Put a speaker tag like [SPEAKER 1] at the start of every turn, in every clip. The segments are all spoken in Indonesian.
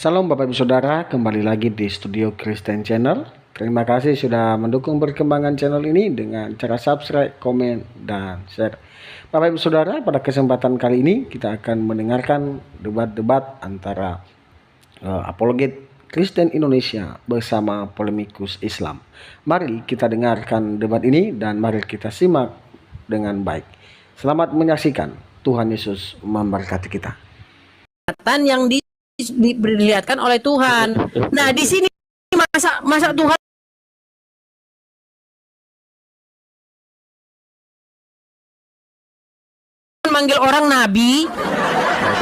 [SPEAKER 1] Salam Bapak Ibu Saudara, kembali lagi di Studio Kristen Channel. Terima kasih sudah mendukung perkembangan channel ini dengan cara subscribe, komen, dan share. Bapak Ibu Saudara, pada kesempatan kali ini kita akan mendengarkan debat-debat antara apologet Kristen Indonesia bersama polemikus Islam. Mari kita dengarkan debat ini dan mari kita simak dengan baik. Selamat menyaksikan. Tuhan Yesus memberkati kita.
[SPEAKER 2] Yang diperlihatkan oleh Tuhan. Nah, di sini masa Tuhan manggil orang nabi.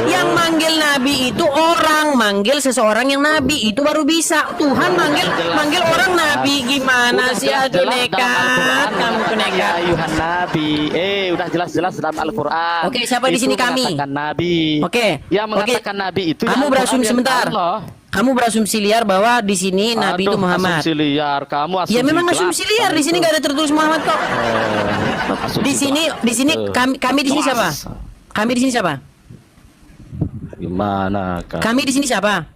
[SPEAKER 2] Yang manggil nabi itu orang, manggil seseorang yang nabi itu baru bisa. Tuhan manggil orang nabi. Gimana sih? Aduh, nekat kamu, nekat.
[SPEAKER 3] Ayuhan nabi. Udah jelas-jelas dalam Al-Qur'an.
[SPEAKER 2] Oke, siapa di sini kami?
[SPEAKER 3] Nabi.
[SPEAKER 2] Oke.
[SPEAKER 3] Yang mengatakan nabi itu
[SPEAKER 2] kamu berasumsi sebentar. Kamu berasumsi liar bahwa di sini nabi itu Muhammad.
[SPEAKER 3] Asumsi liar, kamu asumsi.
[SPEAKER 2] Ya memang asumsi liar, di sini nggak ada tertulis Muhammad kok. Di sini kami di sini siapa? Kami di sini siapa?
[SPEAKER 3] Gimana?
[SPEAKER 2] Kami di sini siapa?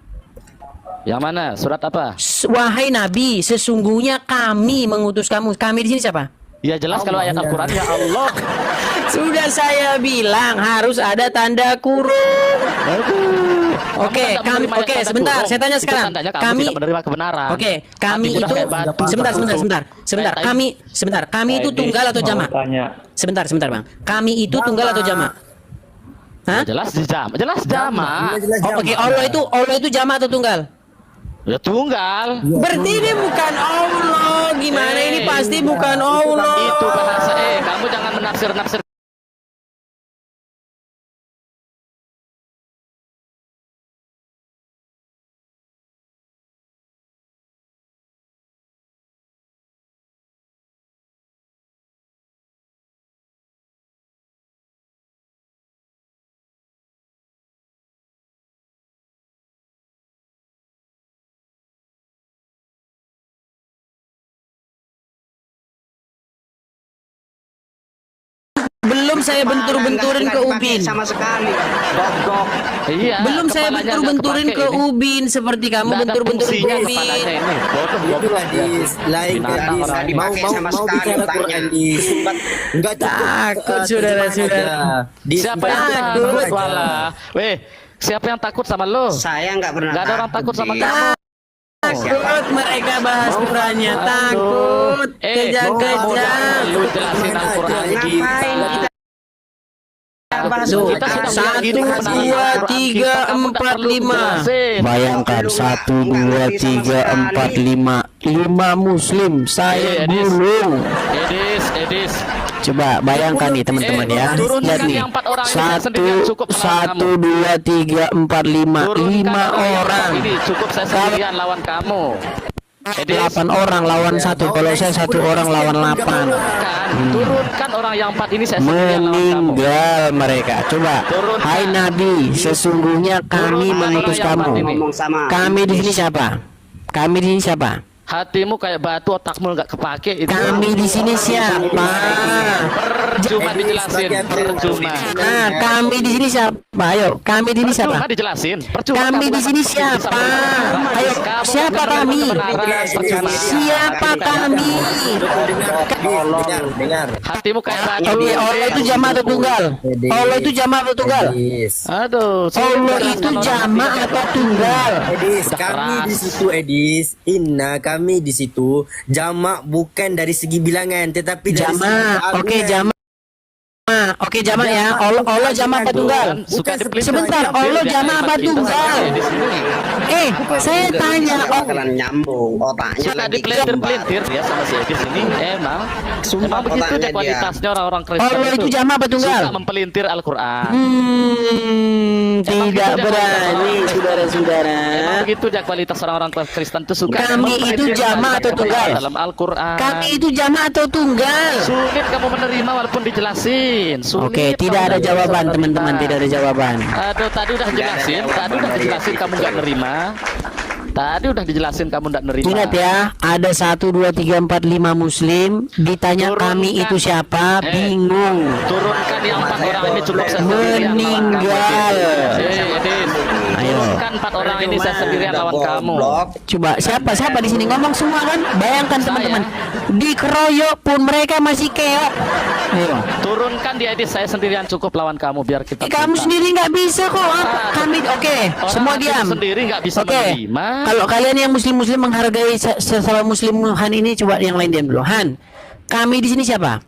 [SPEAKER 3] Yang mana? Surat apa?
[SPEAKER 2] Wahai Nabi, sesungguhnya kami mengutus kamu. Kami di sini siapa?
[SPEAKER 3] Ya jelas kalau ayat Al-Qur'an ya Allah.
[SPEAKER 2] Sudah saya bilang harus ada tanda kurung. Oke, sebentar. Saya tanya sekarang. Kami
[SPEAKER 3] tidak menerima kebenaran.
[SPEAKER 2] Oke, kami itu sebentar. Kami itu tunggal atau jamak? Sebentar, Bang. Kami itu tunggal atau jamak? Hah?
[SPEAKER 3] Jelas jamak.
[SPEAKER 2] Oke, Allah itu jamak atau tunggal?
[SPEAKER 3] Ya tunggal.
[SPEAKER 2] Berarti ini bukan Allah. Gimana ini pasti bukan Allah.
[SPEAKER 3] Itu bahasa kamu jangan menafsir-nafsir.
[SPEAKER 2] Belum saya bentur-benturin ke ubin
[SPEAKER 4] sama sekali.
[SPEAKER 3] Iya.
[SPEAKER 2] Belum saya bentur-benturin ke ubin seperti kamu bentur-bentur ke ubin.
[SPEAKER 4] Mau bicara Quran di sumbat. Enggak
[SPEAKER 2] takut saudara-saudara.
[SPEAKER 3] Siapa yang takut? Siapa yang takut sama lo?
[SPEAKER 4] Saya enggak pernah.
[SPEAKER 3] Enggak ada orang takut sama kamu.
[SPEAKER 2] Takut mereka bahas Qurannya, takut kejang-kejang.
[SPEAKER 3] Lu jelasin Al-Qur'an kita.
[SPEAKER 2] Tuh, 1, 2, 3, 4, 5.
[SPEAKER 5] Bayangkan 1, 2, 3, 4, 5 Muslim saya gulung.
[SPEAKER 3] Edis.
[SPEAKER 5] Coba bayangkan nih teman-teman ya. Lihat nih. 1, 2, 3, 4, 5 orang.
[SPEAKER 3] Ini cukup saya sendirian lawan kamu.
[SPEAKER 5] 8 orang lawan 1. Kalau saya 1 orang lawan 8.
[SPEAKER 3] Turunkan orang yang 4 ini saya sendirian lawan kamu.
[SPEAKER 5] Meninggal mereka. Coba. Hai Nabi, sesungguhnya kami mengutus kamu. Kami di sini siapa? Kami di sini siapa?
[SPEAKER 3] Hatimu kayak batu, otakmu nggak kepake.
[SPEAKER 5] Kami di sini siapa?
[SPEAKER 3] Percuma dijelasin, percuma.
[SPEAKER 5] Nah, kami di sini siapa? Ayo, kami di sini siapa?
[SPEAKER 3] Percuma dijelasin, percuma.
[SPEAKER 5] Kami di sini siapa? Ayo, siapa kami? Siapa kami?
[SPEAKER 4] Dengar.
[SPEAKER 3] Hatimu kayak batu.
[SPEAKER 5] Allah itu jamak atau tunggal? Allah itu jamak atau tunggal?
[SPEAKER 3] Aduh.
[SPEAKER 5] Allah itu jamak atau tunggal?
[SPEAKER 4] Edis, kami di situ Edis. Kami di situ jamak bukan dari segi bilangan tetapi dari
[SPEAKER 5] jamak. Oke, jamak. Oke, jamak ya. Allah jamak apa tunggal? Sebentar, Allah jamak apa tunggal? Saya tanya.
[SPEAKER 4] Bakalan nyambung otaknya
[SPEAKER 3] Suka
[SPEAKER 4] lagi.
[SPEAKER 3] dipelintir ya sama si Edis ini. Emang begitu deh kualitasnya orang-orang Kristen.
[SPEAKER 5] Allah itu jamak apa tunggal?
[SPEAKER 3] Suka mempelintir Al-Qur'an.
[SPEAKER 5] Tidak berani saudara-saudara.
[SPEAKER 3] Emang begitu aja kualitas orang-orang Kristen itu suka.
[SPEAKER 5] Kami itu jamak atau tunggal?
[SPEAKER 3] Dalam Al-Qur'an.
[SPEAKER 5] Kami itu jamak atau tunggal?
[SPEAKER 3] Sulit kamu menerima walaupun dijelasin.
[SPEAKER 5] Oke, tidak ada jawaban teman-teman, tidak ada jawaban.
[SPEAKER 3] Aduh, tadi udah dijelasin kamu nggak nerima. Tadi udah dijelasin kamu nggak nerima.
[SPEAKER 5] Ingat ya, ada 1, 2, 3, 4, 5 Muslim. Ditanya kami itu siapa, bingung.
[SPEAKER 3] Turunkan yang 4 orang ini cukup
[SPEAKER 5] Meninggal.
[SPEAKER 3] Edis.
[SPEAKER 5] Ayo.
[SPEAKER 3] Turunkan Bukan 4 orang ini saya sendirian lawan kamu.
[SPEAKER 5] Coba siapa di sini ngomong semua kan? Bayangkan teman-teman, dikeroyok pun mereka masih keok. Ayo.
[SPEAKER 3] Turunkan di edit, saya sendirian cukup lawan kamu biar kita.
[SPEAKER 5] Kamu sendiri nggak bisa kok. Kami oke, semua diam.
[SPEAKER 3] Sendiri nggak bisa
[SPEAKER 5] Oke.
[SPEAKER 3] menerima.
[SPEAKER 5] Kalau kalian yang muslim-muslim menghargai sesama muslim, Han ini coba yang lain diam dulu. Han, kami di sini siapa?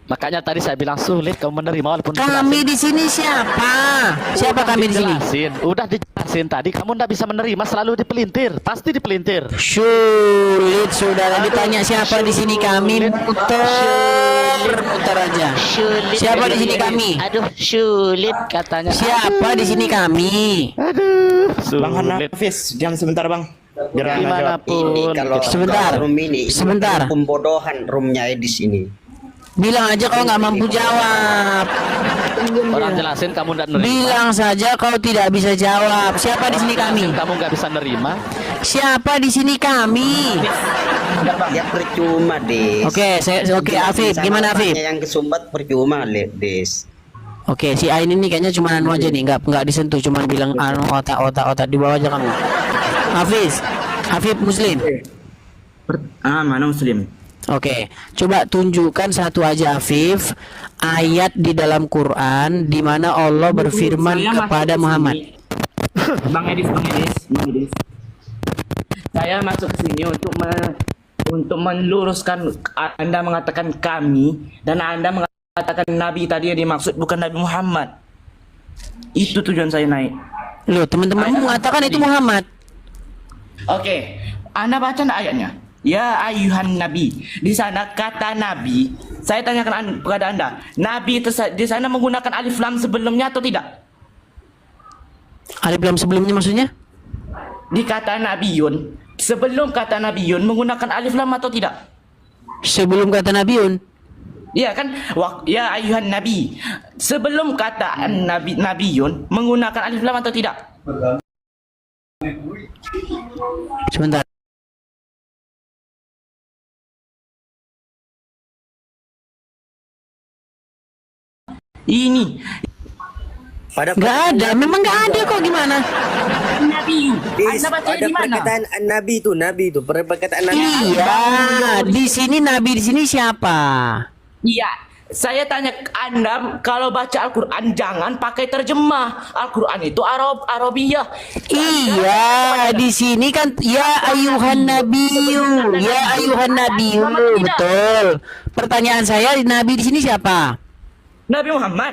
[SPEAKER 3] Makanya tadi saya bilang sulit kamu menerima walaupun
[SPEAKER 5] Kami di sini siapa? Siapa kami di sini?
[SPEAKER 3] Udah dijelasin tadi kamu nggak bisa menerima, selalu dipelintir, pasti dipelintir.
[SPEAKER 5] Sulit, saudara ditanya siapa di sini kami muter aja. Siapa di sini kami?
[SPEAKER 3] Aduh, sulit katanya.
[SPEAKER 5] Siapa di sini kami?
[SPEAKER 3] Aduh,
[SPEAKER 6] Bang
[SPEAKER 3] sulit.
[SPEAKER 6] Hafiz, jam sebentar bang. Biar Ana jawab.
[SPEAKER 3] Dimanapun.
[SPEAKER 4] Kalau
[SPEAKER 5] Sebentar.
[SPEAKER 4] room ini
[SPEAKER 5] Sebentar.
[SPEAKER 4] pembodohan roomnya di sini.
[SPEAKER 5] Bilang aja kau nggak mampu jawab.
[SPEAKER 3] Orang jelasin kamu nggak nerima.
[SPEAKER 5] Bilang saja kau tidak bisa jawab. Siapa di sini kami?
[SPEAKER 3] Kamu nggak bisa nerima.
[SPEAKER 5] Siapa di sini kami?
[SPEAKER 4] Ya percuma, Des.
[SPEAKER 5] Oke, oke Afif, gimana Afif?
[SPEAKER 4] Yang kesumbat percuma, Des.
[SPEAKER 5] Oke, si Ain ini kayaknya cuma anu aja nih, nggak disentuh, cuma bilang anu otak di bawah aja kamu. Afif Muslim.
[SPEAKER 6] Mana muslim?
[SPEAKER 5] Oke, coba tunjukkan satu aja Afif ayat di dalam Quran di mana Allah berfirman kepada Muhammad.
[SPEAKER 6] Bang Edis. Saya masuk ke sini untuk meluruskan. Anda mengatakan kami dan Anda mengatakan Nabi tadi yang dimaksud bukan Nabi Muhammad. Itu tujuan saya naik.
[SPEAKER 5] Loh, teman-teman mengatakan itu Muhammad.
[SPEAKER 6] Oke, Anda baca ayatnya. Ya ayuhan nabi. Di sana kata nabi. Saya tanyakan kepada Anda, nabi itu di sana menggunakan alif lam sebelumnya atau tidak?
[SPEAKER 5] Alif lam sebelumnya maksudnya?
[SPEAKER 6] Di kata nabiyun, sebelum kata nabiyun menggunakan alif lam atau tidak?
[SPEAKER 5] Sebelum kata Nabiun.
[SPEAKER 6] Iya kan? Ya ayuhan nabi. Sebelum kata nabiyun menggunakan alif lam atau tidak?
[SPEAKER 5] Sebentar.
[SPEAKER 6] Ini
[SPEAKER 5] Nggak ada, memang nggak ada kok gimana?
[SPEAKER 6] nabi.
[SPEAKER 4] Des,
[SPEAKER 6] Anda baca
[SPEAKER 4] ada
[SPEAKER 6] di mana?
[SPEAKER 4] perkataan nabi itu perkataan nabi.
[SPEAKER 5] Iya, di sini Nabi di sini siapa?
[SPEAKER 6] Iya. Saya tanya Anda, kalau baca Al-Quran jangan pakai terjemah. Al-Quran itu Arabiyah.
[SPEAKER 5] Iya, di sini kan ya ayuhan nabiyyu, ya ayuhan nabiyyu, betul. Pertanyaan saya, Nabi di sini siapa?
[SPEAKER 6] Nabi Muhammad.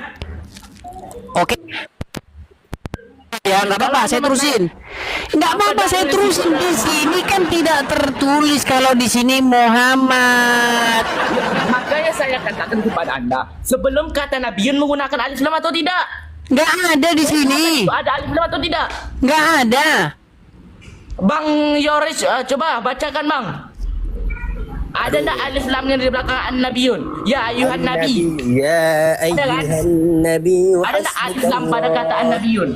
[SPEAKER 5] Oke. Ya nggak apa-apa, saya terusin. Nggak apa-apa, saya terusin. Di sini kan tidak tertulis kalau di sini Muhammad.
[SPEAKER 6] Makanya saya katakan kepada Anda, sebelum kata Nabiun menggunakan alif lam atau tidak?
[SPEAKER 5] Nggak ada di sini.
[SPEAKER 6] Ada alif lam atau tidak?
[SPEAKER 5] Nggak ada.
[SPEAKER 6] Bang Yoris, coba bacakan Bang. Ada enggak alif lamnya di belakang an-nabiyun? Ya ayuhan nabi.
[SPEAKER 4] Ya ayuhan nabi.
[SPEAKER 6] Ada enggak alif lam pada kata an-nabiyun?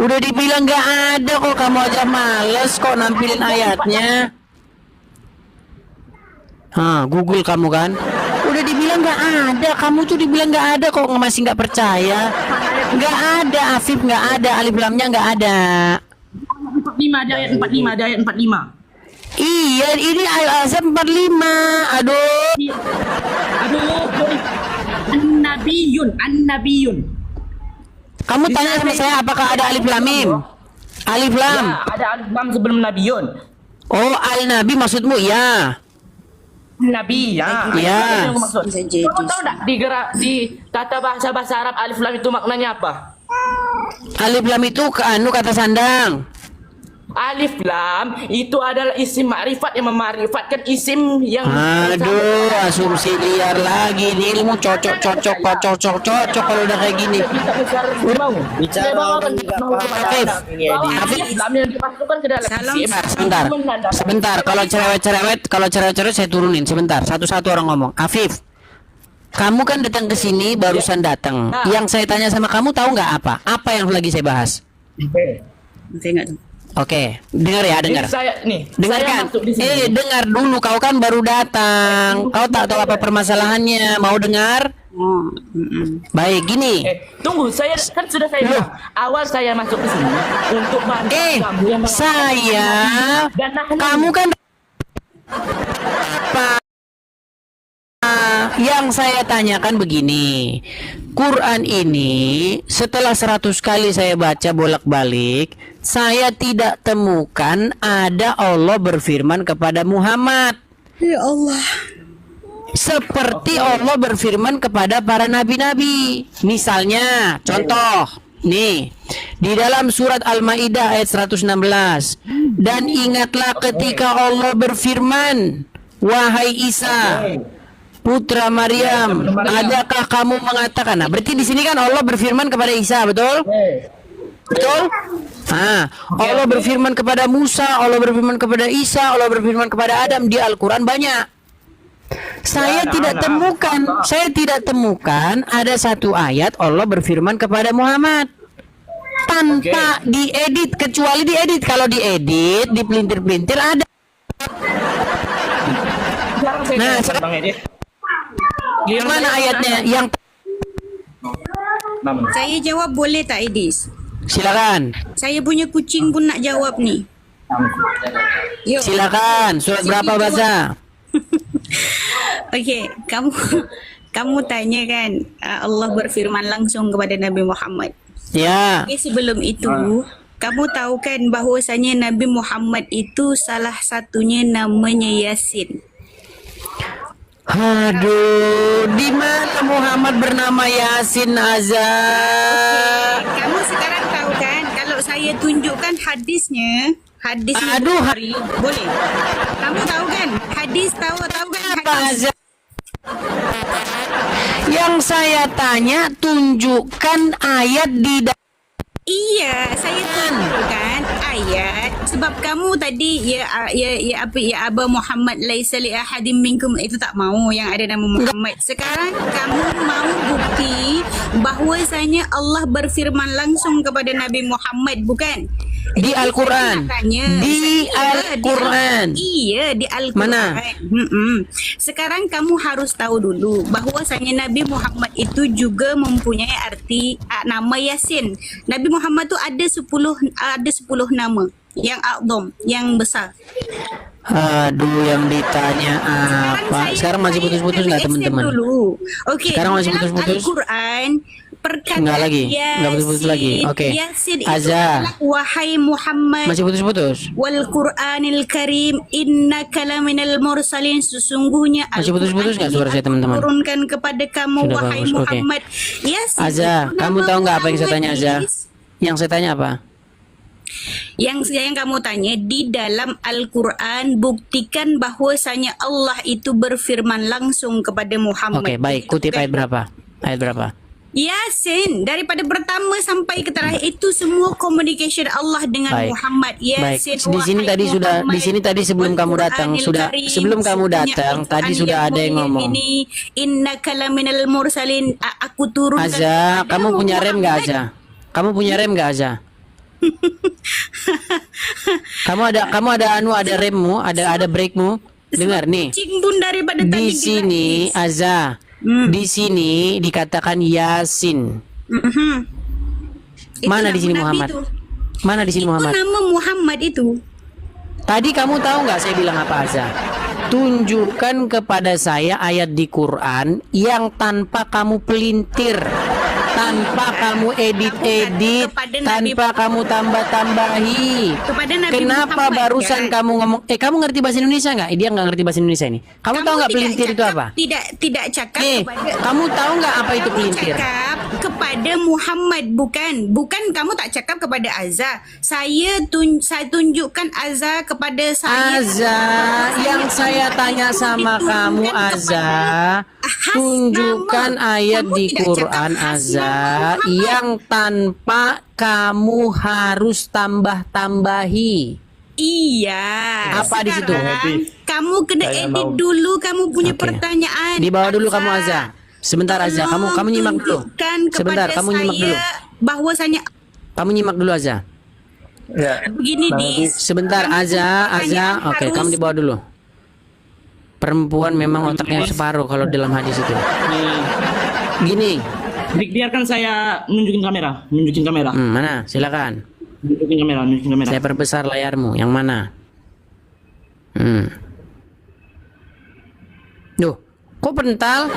[SPEAKER 5] Udah dibilang nggak ada kok, kamu aja males kok nampilin ayatnya. Google kamu kan? Udah dibilang nggak ada, kamu tuh dibilang nggak ada kok masih nggak percaya. Nggak ada, Afif nggak ada, alif lamnya nggak ada.
[SPEAKER 6] 45 ada ayat 45, ada ayat 45.
[SPEAKER 5] Iya, ini Al-Azhar 45. Aduh.
[SPEAKER 6] An-nabiyun.
[SPEAKER 5] Kamu tanya sama saya apakah ada alif lam mim? Alif lam.
[SPEAKER 6] Ya, ada alif lam sebelum nabiyun.
[SPEAKER 5] Oh, al-nabi maksudmu ya.
[SPEAKER 6] Nabi ya.
[SPEAKER 5] Ya.
[SPEAKER 6] Itu yang aku maksud. Kamu tahu enggak di tata bahasa Arab alif lam itu maknanya apa?
[SPEAKER 5] Alif lam itu kata sandang.
[SPEAKER 6] Alif lam itu adalah isim ma'rifat yang memarifatkan isim yang
[SPEAKER 5] Aduh, asumsi liar lagi. Ini ilmu cocok kalau udah kayak gini.
[SPEAKER 4] Bicara orang juga
[SPEAKER 5] Afif,
[SPEAKER 6] alif lam yang dimasukkan ke dalam isim.
[SPEAKER 5] Sebentar. Kalau cerewet saya turunin sebentar. Satu-satu orang ngomong. Afif, kamu kan datang ke sini barusan datang. Yang saya tanya sama kamu tahu nggak apa? Apa yang lagi saya bahas? Oke, dengar ya, dengar. Dengarkan. Dengar dulu. Kau kan baru datang. Kau tak tahu apa permasalahannya. Mau dengar?
[SPEAKER 7] Oh,
[SPEAKER 5] Baik, gini.
[SPEAKER 6] Tunggu, saya kan sudah saya bilang awal saya masuk ke sini untuk bantu kamu yang
[SPEAKER 5] Saya,
[SPEAKER 6] dan
[SPEAKER 5] kamu kan yang saya tanyakan begini, Quran ini setelah 100 kali saya baca bolak-balik, saya tidak temukan ada Allah berfirman kepada Muhammad.
[SPEAKER 7] ya Allah.
[SPEAKER 5] Seperti Allah berfirman kepada para nabi-nabi. Misalnya, contoh, nih, di dalam surat Al-Maidah ayat 116. Dan ingatlah ketika Allah berfirman, wahai Isa, putra Maryam, adakah kamu mengatakan? Nah, berarti di sini kan Allah berfirman kepada Isa, betul? Betul? Allah berfirman kepada Musa, Allah berfirman kepada Isa, Allah berfirman kepada Adam di Al-Quran banyak. Saya tidak temukan ada satu ayat Allah berfirman kepada Muhammad tanpa diedit, kecuali diedit. Kalau diedit, dipelintir-pelintir ada. Nah, gimana ayatnya? Yang
[SPEAKER 7] Saya jawab boleh tak, Edis?
[SPEAKER 5] silakan,
[SPEAKER 7] Saya punya kucing pun nak jawab nih. Yuk.
[SPEAKER 5] silakan. Surat berapa baca?
[SPEAKER 7] Okey, kamu tanya kan Allah berfirman langsung kepada Nabi Muhammad.
[SPEAKER 5] Ya.
[SPEAKER 7] Okey, sebelum itu kamu tahu kan bahwasanya Nabi Muhammad itu salah satunya namanya Yasin.
[SPEAKER 5] Aduh, di mana Muhammad bernama Yasin, Azza?
[SPEAKER 7] Kamu sekarang tahu kan kalau saya tunjukkan hadisnya
[SPEAKER 5] Aduh,
[SPEAKER 7] Bukhari, boleh? Kamu tahu kan hadis tahu kan
[SPEAKER 5] apa,
[SPEAKER 7] hadis?
[SPEAKER 5] Azza? Yang saya tanya, tunjukkan ayat di
[SPEAKER 7] Iya, saya tunjukkan ayat sebab kamu tadi ya Aba Muhammad laisa li ahadin minkum itu tak mau yang ada nama Muhammad. Sekarang kamu mau bukti bahwasanya Allah berfirman langsung kepada Nabi Muhammad, bukan?
[SPEAKER 5] Di Al-Quran. Di Al-Quran.
[SPEAKER 7] Iya, di Al-Quran.
[SPEAKER 5] Mana?
[SPEAKER 7] Sekarang kamu harus tahu dulu bahwasanya Nabi Muhammad itu juga mempunyai arti nama Yasin. Nabi Muhammad tu ada 10 nama yang a'dham, yang besar.
[SPEAKER 5] Aduh, yang ditanya apa? Sekarang masih putus-putus nggak, teman-teman?
[SPEAKER 7] Okey.
[SPEAKER 5] Sekarang masih
[SPEAKER 7] dalam
[SPEAKER 5] putus-putus?
[SPEAKER 7] Al-Quran perkataan
[SPEAKER 5] Nggak lagi? Nggak putus-putus lagi? Oke.
[SPEAKER 7] Yasin itu
[SPEAKER 5] Azza.
[SPEAKER 7] adalah wahai Muhammad.
[SPEAKER 5] Masih putus-putus?
[SPEAKER 7] Wal Qur'anil Karim innaka laminal mursalin, sesungguhnya
[SPEAKER 5] Masih putus-putus nggak suara saya, teman-teman?
[SPEAKER 7] turunkan kepada kamu
[SPEAKER 5] Sudah
[SPEAKER 7] wahai
[SPEAKER 5] bagus, oke.
[SPEAKER 7] Muhammad. Yasin
[SPEAKER 5] Azza,
[SPEAKER 7] itu
[SPEAKER 5] kamu
[SPEAKER 7] nama
[SPEAKER 5] tahu nggak apa yang saya tanya,
[SPEAKER 7] Muhammad,
[SPEAKER 5] Azza?
[SPEAKER 7] Is.
[SPEAKER 5] Yang saya tanya apa?
[SPEAKER 7] Yang kamu tanya di dalam Al-Quran buktikan bahwasanya Allah itu berfirman langsung kepada Muhammad.
[SPEAKER 5] Oke, baik. Kutip ayat berapa? Ayat berapa?
[SPEAKER 7] Yasin, daripada pertama sampai ke terakhir itu semua communication Allah dengan
[SPEAKER 5] Baik.
[SPEAKER 7] Muhammad.
[SPEAKER 5] Baik.
[SPEAKER 7] Yasin,
[SPEAKER 5] Di sini
[SPEAKER 7] wahai
[SPEAKER 5] tadi sudah,
[SPEAKER 7] Muhammad,
[SPEAKER 5] di sini tadi sebelum kamu datang
[SPEAKER 7] Wal
[SPEAKER 5] sudah,
[SPEAKER 7] Qur'anil
[SPEAKER 5] sebelum kamu
[SPEAKER 7] Karim,
[SPEAKER 5] datang
[SPEAKER 7] sesungguhnya
[SPEAKER 5] tadi
[SPEAKER 7] Al-Quran
[SPEAKER 5] sudah ada yang
[SPEAKER 7] mulia
[SPEAKER 5] ngomong.
[SPEAKER 7] Ini innaka laminal mursalin, aku turunkan
[SPEAKER 5] Azza,
[SPEAKER 7] kepadamu,
[SPEAKER 5] kamu punya rem nggak,
[SPEAKER 7] Muhammad.
[SPEAKER 5] Azza? Kamu punya rem nggak, Azza? Kamu ada remmu, ada breakmu. Dengar nih.
[SPEAKER 7] Cimbun daripada
[SPEAKER 5] Di
[SPEAKER 7] tadi
[SPEAKER 5] sini,
[SPEAKER 7] gila.
[SPEAKER 5] Azza, di sini dikatakan Yasin.
[SPEAKER 7] Itu
[SPEAKER 5] Mana
[SPEAKER 7] nama
[SPEAKER 5] di sini
[SPEAKER 7] Nabi
[SPEAKER 5] Muhammad?
[SPEAKER 7] itu.
[SPEAKER 5] Mana di sini
[SPEAKER 7] Itu
[SPEAKER 5] Muhammad?
[SPEAKER 7] nama Muhammad itu.
[SPEAKER 5] Tadi kamu tahu nggak saya bilang apa, Azza? Tunjukkan kepada saya ayat di Quran yang tanpa kamu pelintir, tanpa kamu edit-edit,
[SPEAKER 7] Kepada Nabi
[SPEAKER 5] tanpa kamu tambah-tambahi.
[SPEAKER 7] Kepada Nabi
[SPEAKER 5] Kenapa
[SPEAKER 7] Muhammad,
[SPEAKER 5] barusan
[SPEAKER 7] kan?
[SPEAKER 5] kamu ngomong, kamu ngerti bahasa Indonesia nggak? Dia nggak ngerti bahasa Indonesia ini. Kamu tahu nggak
[SPEAKER 7] tidak
[SPEAKER 5] pelintir itu
[SPEAKER 7] cakap-
[SPEAKER 5] apa?
[SPEAKER 7] Tidak cakap kepada
[SPEAKER 5] Kamu tahu nggak apa itu
[SPEAKER 7] kamu
[SPEAKER 5] pelintir?
[SPEAKER 7] cakap kepada Muhammad, bukan kamu tak cakap kepada Azza. Saya tunjukkan Azza kepada saya.
[SPEAKER 5] Azza, yang saya tanya sama kamu, Azza, tunjukkan ayat di Quran, Azza, yang tanpa kamu harus tambah-tambahi.
[SPEAKER 7] Iya.
[SPEAKER 5] Apa di situ?
[SPEAKER 7] Sekarang kamu kena edit dulu kamu punya
[SPEAKER 5] Oke.
[SPEAKER 7] pertanyaan.
[SPEAKER 5] Di bawah dulu kamu, Azza. Sebentar, Azza, kamu nyimak dulu.
[SPEAKER 7] Tunjukkan
[SPEAKER 5] Sebentar,
[SPEAKER 7] kepada
[SPEAKER 5] kamu nyimak dulu.
[SPEAKER 7] saya bahwasanya
[SPEAKER 5] Kamu nyimak dulu, Azza.
[SPEAKER 7] begini di
[SPEAKER 5] Sebentar, Azza, Azza. Oke, kamu di bawah dulu. Perempuan memang otaknya separuh kalau dalam hadis itu. Gini.
[SPEAKER 6] Biarkan saya nunjukin kamera.
[SPEAKER 5] Mana? Silakan.
[SPEAKER 6] Nunjukin kamera.
[SPEAKER 5] Saya perbesar layarmu. Yang mana? Duh, kok pental?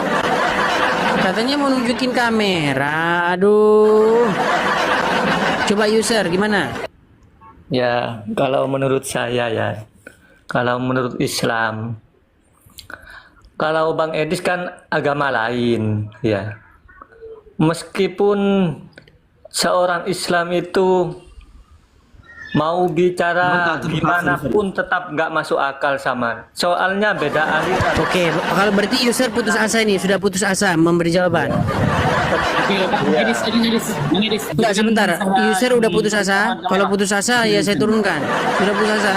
[SPEAKER 5] Katanya mau nunjukin kamera. Aduh. Coba user gimana?
[SPEAKER 8] Ya, kalau menurut saya ya, kalau menurut Islam, kalau Bang Edis kan agama lain, ya. Meskipun seorang Islam itu mau bicara gimana pun tetap nggak masuk akal sama. Soalnya beda aliran.
[SPEAKER 5] Oke, kalau berarti user putus asa ini, sudah putus asa memberi jawaban. Enggak, sebentar. User udah putus asa. Kalau putus asa ya saya turunkan. Sudah putus asa?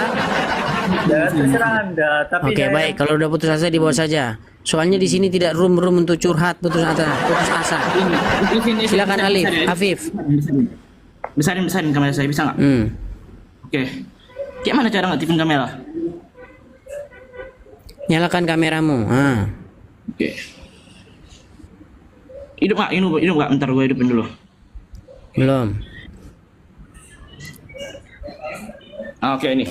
[SPEAKER 8] Ya, terserah Anda, tapi
[SPEAKER 5] Oke, baik. Kalau udah putus asa di bawah saja. Soalnya di sini tidak room untuk curhat putus asa. Silakan Alif, Afif.
[SPEAKER 6] Besarin kamera saya, bisa nggak? Oke. Kayak mana cara ngaktifin kamera?
[SPEAKER 5] Nyalakan kameramu.
[SPEAKER 6] Oke. Hidup nggak? Bentar, gue hidupin dulu.
[SPEAKER 5] Belum.
[SPEAKER 6] Oke, ini.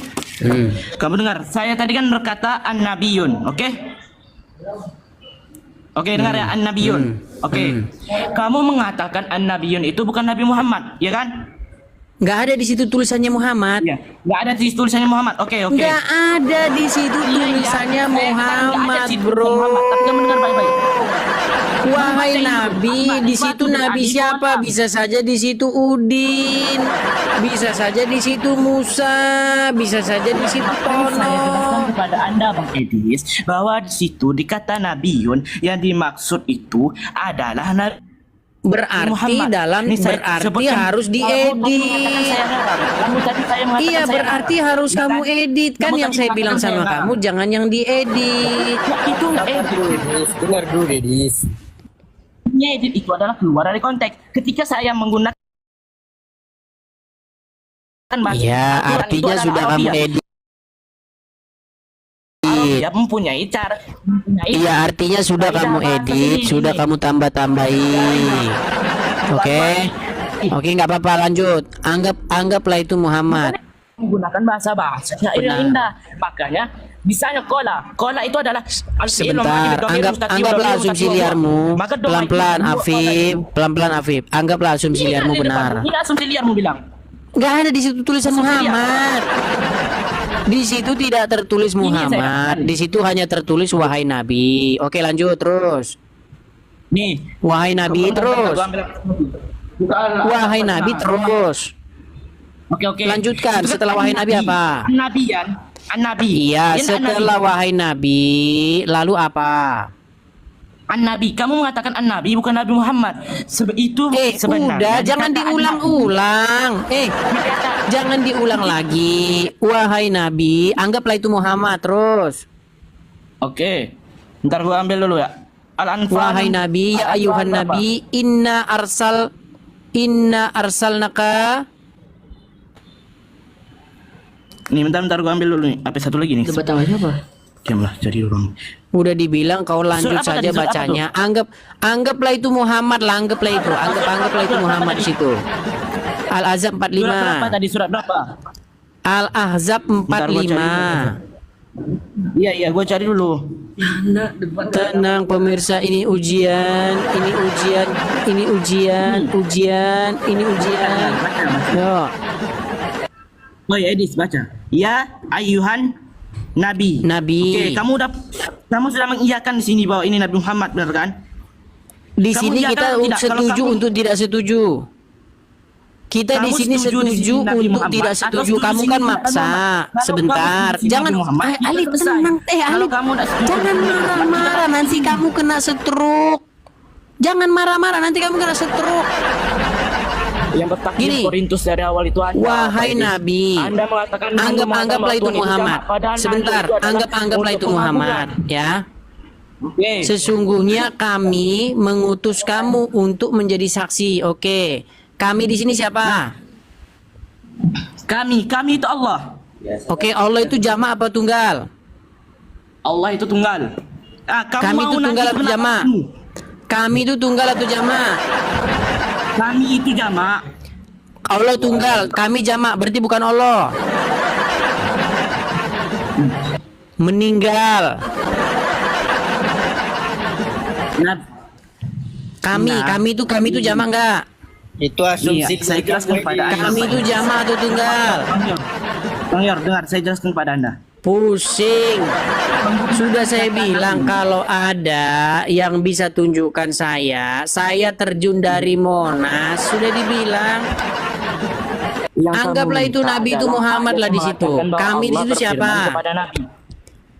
[SPEAKER 6] Kamu dengar? Saya tadi kan berkata an-nabiyun, oke? Oke, dengar ya, an-nabiyun. Oke. Kamu mengatakan an-nabiyun itu bukan Nabi Muhammad, ya kan?
[SPEAKER 5] Nggak ada di situ tulisannya Muhammad.
[SPEAKER 6] Iya. Nggak ada di situ tulisannya Muhammad. Oke.
[SPEAKER 5] Nggak ada di situ tulisannya Muhammad, bro.
[SPEAKER 6] Tapi kamu dengar baik-baik.
[SPEAKER 5] Wahai Nabi, di situ Nabi siapa? Bisa saja di situ Udin, bisa saja di situ Musa, bisa saja di situ
[SPEAKER 6] Saya
[SPEAKER 5] Tono.
[SPEAKER 6] jelaskan kepada Anda, Bang Edis, bahwa di situ dikata Nabiyun yang dimaksud itu adalah
[SPEAKER 5] Berarti
[SPEAKER 6] Muhammad.
[SPEAKER 5] dalam
[SPEAKER 6] Ini saya
[SPEAKER 5] berarti
[SPEAKER 6] sebutkan.
[SPEAKER 5] harus
[SPEAKER 6] Kalau kamu
[SPEAKER 5] diedit.
[SPEAKER 6] mengatakan saya ngarang, kamu tadi saya mengatakan
[SPEAKER 5] Iya,
[SPEAKER 6] saya
[SPEAKER 5] berarti
[SPEAKER 6] ngarang.
[SPEAKER 5] harus
[SPEAKER 6] Ya
[SPEAKER 5] kamu
[SPEAKER 6] kan?
[SPEAKER 5] edit kan
[SPEAKER 6] Kamu
[SPEAKER 5] yang
[SPEAKER 6] tadi
[SPEAKER 5] saya bilang
[SPEAKER 6] mengatakan
[SPEAKER 5] sama
[SPEAKER 6] saya
[SPEAKER 5] kamu
[SPEAKER 6] ngarang.
[SPEAKER 5] jangan yang diedit.
[SPEAKER 6] Ya, itu
[SPEAKER 4] Dengar dulu Dedis.
[SPEAKER 6] edit itu adalah keluar dari konteks. Ketika saya menggunakan bahasa
[SPEAKER 5] Iya,
[SPEAKER 6] Al-Quran, itu
[SPEAKER 5] artinya
[SPEAKER 6] adalah
[SPEAKER 5] sudah kamu
[SPEAKER 6] Arabia.
[SPEAKER 5] edit.
[SPEAKER 6] Dia mempunyai cara.
[SPEAKER 5] Iya, artinya sudah
[SPEAKER 6] Kaidah
[SPEAKER 5] kamu
[SPEAKER 6] bahasa
[SPEAKER 5] edit,
[SPEAKER 6] sendiri.
[SPEAKER 5] sudah kamu tambah-tambahi. Oke. Oke, nggak apa-apa, lanjut. Anggaplah itu Muhammad.
[SPEAKER 6] Menggunakan bahasa syair yang indah. Makanya misalnya kola itu adalah
[SPEAKER 5] Sebentar, anggaplah asumsi liarmu. Pelan-pelan Afif, anggaplah asumsi liarmu benar.
[SPEAKER 6] Ini asumsi liarmu bilang.
[SPEAKER 5] Nggak ada di situ tulisan Muhammad. Di situ tidak tertulis Muhammad. Di situ hanya tertulis wahai Nabi. Oke, lanjut terus.
[SPEAKER 6] Nih,
[SPEAKER 5] Wahai Nabi terus. Wahai Nabi terus.
[SPEAKER 6] Oke.
[SPEAKER 5] Lanjutkan. Setelah wahai Nabi apa?
[SPEAKER 6] An-Nabi.
[SPEAKER 5] Iya, setelah wahai Nabi, lalu apa?
[SPEAKER 6] An-Nabi. Kamu mengatakan An-Nabi bukan Nabi Muhammad. Itu sebenarnya.
[SPEAKER 5] Udah, jangan
[SPEAKER 6] dikata
[SPEAKER 5] diulang-ulang. Jangan diulang lagi. Wahai Nabi, anggaplah itu Muhammad terus.
[SPEAKER 6] Oke. Ntar gua ambil dulu ya. Al-Anfal.
[SPEAKER 5] Wahai Nabi, ya ayuhan Nabi, inna arsalnaka.
[SPEAKER 6] Nih, bentar gua ambil dulu nih. Apa satu lagi nih?
[SPEAKER 5] Debat apa?
[SPEAKER 6] Diamlah, jadi orang.
[SPEAKER 5] Udah dibilang kau lanjut
[SPEAKER 6] Surat apa
[SPEAKER 5] saja
[SPEAKER 6] tadi? Surat apa
[SPEAKER 5] bacanya. Anggaplah itu Muhammad lah, anggaplah itu. Anggaplah itu Muhammad di situ. Al-Ahzab 45.
[SPEAKER 6] Surat berapa tadi? Surat berapa?
[SPEAKER 5] Al-Ahzab 45.
[SPEAKER 6] Iya, gua cari dulu.
[SPEAKER 5] Tenang pemirsa, ini ujian. Yo.
[SPEAKER 6] Oh ya, Edis baca. Ya ayuhan Nabi. Oke, kamu sudah mengiyakan di sini bahwa ini Nabi Muhammad, benar kan?
[SPEAKER 5] Di
[SPEAKER 6] Kamu
[SPEAKER 5] sini
[SPEAKER 6] iyakan
[SPEAKER 5] kita
[SPEAKER 6] atau tidak? Kalau
[SPEAKER 5] setuju
[SPEAKER 6] kamu-
[SPEAKER 5] untuk tidak setuju. Kita di
[SPEAKER 6] Kamu
[SPEAKER 5] sini
[SPEAKER 6] setuju di
[SPEAKER 5] setuju
[SPEAKER 6] sini Nabi
[SPEAKER 5] untuk
[SPEAKER 6] Muhammad,
[SPEAKER 5] tidak
[SPEAKER 6] atau
[SPEAKER 5] setuju.
[SPEAKER 6] setuju
[SPEAKER 5] Kamu
[SPEAKER 6] di
[SPEAKER 5] kan
[SPEAKER 6] sini
[SPEAKER 5] maksa.
[SPEAKER 6] Nabi Muhammad? Kalau
[SPEAKER 5] Sebentar.
[SPEAKER 6] kamu setuju
[SPEAKER 5] Jangan
[SPEAKER 6] Nabi Muhammad,
[SPEAKER 5] Alif
[SPEAKER 6] kita selesai.
[SPEAKER 5] tenang.
[SPEAKER 6] Kalau
[SPEAKER 5] Alif,
[SPEAKER 6] kamu tidak setuju
[SPEAKER 5] jangan
[SPEAKER 6] Nabi Muhammad,
[SPEAKER 5] marah-marah nanti kamu kena stroke. Jangan marah-marah nanti kamu kena stroke.
[SPEAKER 6] Yang bertakdir
[SPEAKER 5] Gini.
[SPEAKER 6] Korintus dari awal itu Anda.
[SPEAKER 5] Wahai
[SPEAKER 6] Pak Edis.
[SPEAKER 5] Nabi,
[SPEAKER 6] Anda mengatakan
[SPEAKER 5] anggaplah itu Muhammad. Sebentar, anggaplah itu Muhammad, ya.
[SPEAKER 6] Oke.
[SPEAKER 5] Sesungguhnya kami mengutus kamu untuk menjadi saksi. Oke. Kami di sini siapa?
[SPEAKER 6] Kami itu Allah.
[SPEAKER 5] Oke, Allah itu jamak apa tunggal?
[SPEAKER 6] Allah itu tunggal. Kamu
[SPEAKER 5] Kami
[SPEAKER 6] mau
[SPEAKER 5] itu
[SPEAKER 6] nanti
[SPEAKER 5] tunggal apa
[SPEAKER 6] sebelah
[SPEAKER 5] jamak?
[SPEAKER 6] kamu.
[SPEAKER 5] Kami itu tunggal atau jamak?
[SPEAKER 6] Kami itu jamak.
[SPEAKER 5] Allah tunggal, kami jamak, berarti bukan Allah. Meninggal.
[SPEAKER 6] Nah,
[SPEAKER 5] Kami itu jamak enggak?
[SPEAKER 4] Itu asumsi.
[SPEAKER 6] Iya, saya jelaskan kepada Anda.
[SPEAKER 5] Kami itu jamak atau tunggal?
[SPEAKER 6] Bang Yor, dengar, saya jelaskan kepada Anda.
[SPEAKER 5] Pusing. Sudah saya bilang kalau ada yang bisa tunjukkan saya terjun dari Monas, sudah dibilang. Anggaplah itu Nabi itu Muhammad lah di situ. Kami di situ siapa?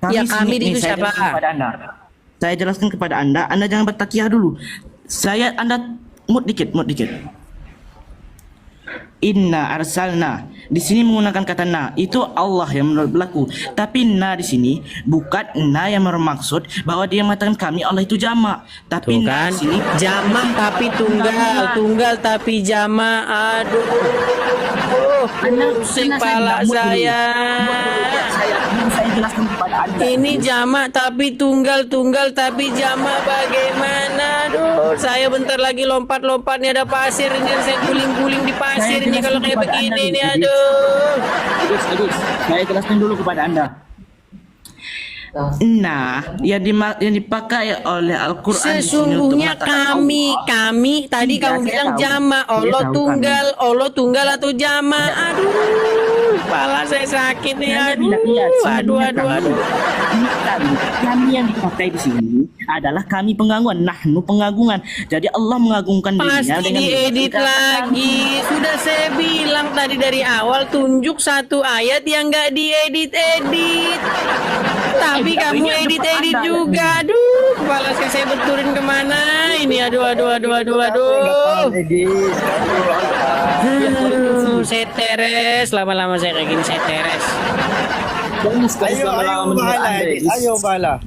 [SPEAKER 5] Ya, kami di situ siapa?
[SPEAKER 6] Saya jelaskan kepada Anda jangan bertakiyah dulu. Anda mut dikit. Inna arsalna. Di sini menggunakan kata na, itu Allah yang berlaku. Tapi na di sini bukan na yang bermaksud bahwa dia mengatakan kami Allah itu jamak. Tapi
[SPEAKER 5] Tuh
[SPEAKER 6] na
[SPEAKER 5] kan,
[SPEAKER 6] di sini
[SPEAKER 5] jamak tapi tunggal tapi jamak. Aduh, pusing kepala saya.
[SPEAKER 6] Saya jelaskan kepada Anda.
[SPEAKER 5] Ini jamak tapi tunggal tapi jamak bagaimana? Aduh, saya bentar lagi lompat nih ada pasir ini, saya guling-guling di pasir ini kalau kayak begini nih, aduh.
[SPEAKER 6] Agus, saya jelaskan dulu kepada Anda. Nah, yang dipakai oleh Al-Quran
[SPEAKER 5] Sesungguhnya kami tadi kamu bilang jamak, Allah tunggal atau jamak. Aduh, kepala saya sakit nih, aduh.
[SPEAKER 6] Kami yang dipakai di sini adalah kami pengagungkan, nahnu pengagungan. Jadi Allah mengagungkan dirinya
[SPEAKER 5] Pasti diedit lagi. Sudah saya bilang tadi dari awal, tunjuk satu ayat yang nggak diedit. Tapi kamu edit juga. Aduh, kepala saya beturin kemana ini? Aduh. Saya teres. Lama-lama saya kayak gini, saya teres.
[SPEAKER 4] Ayo bala.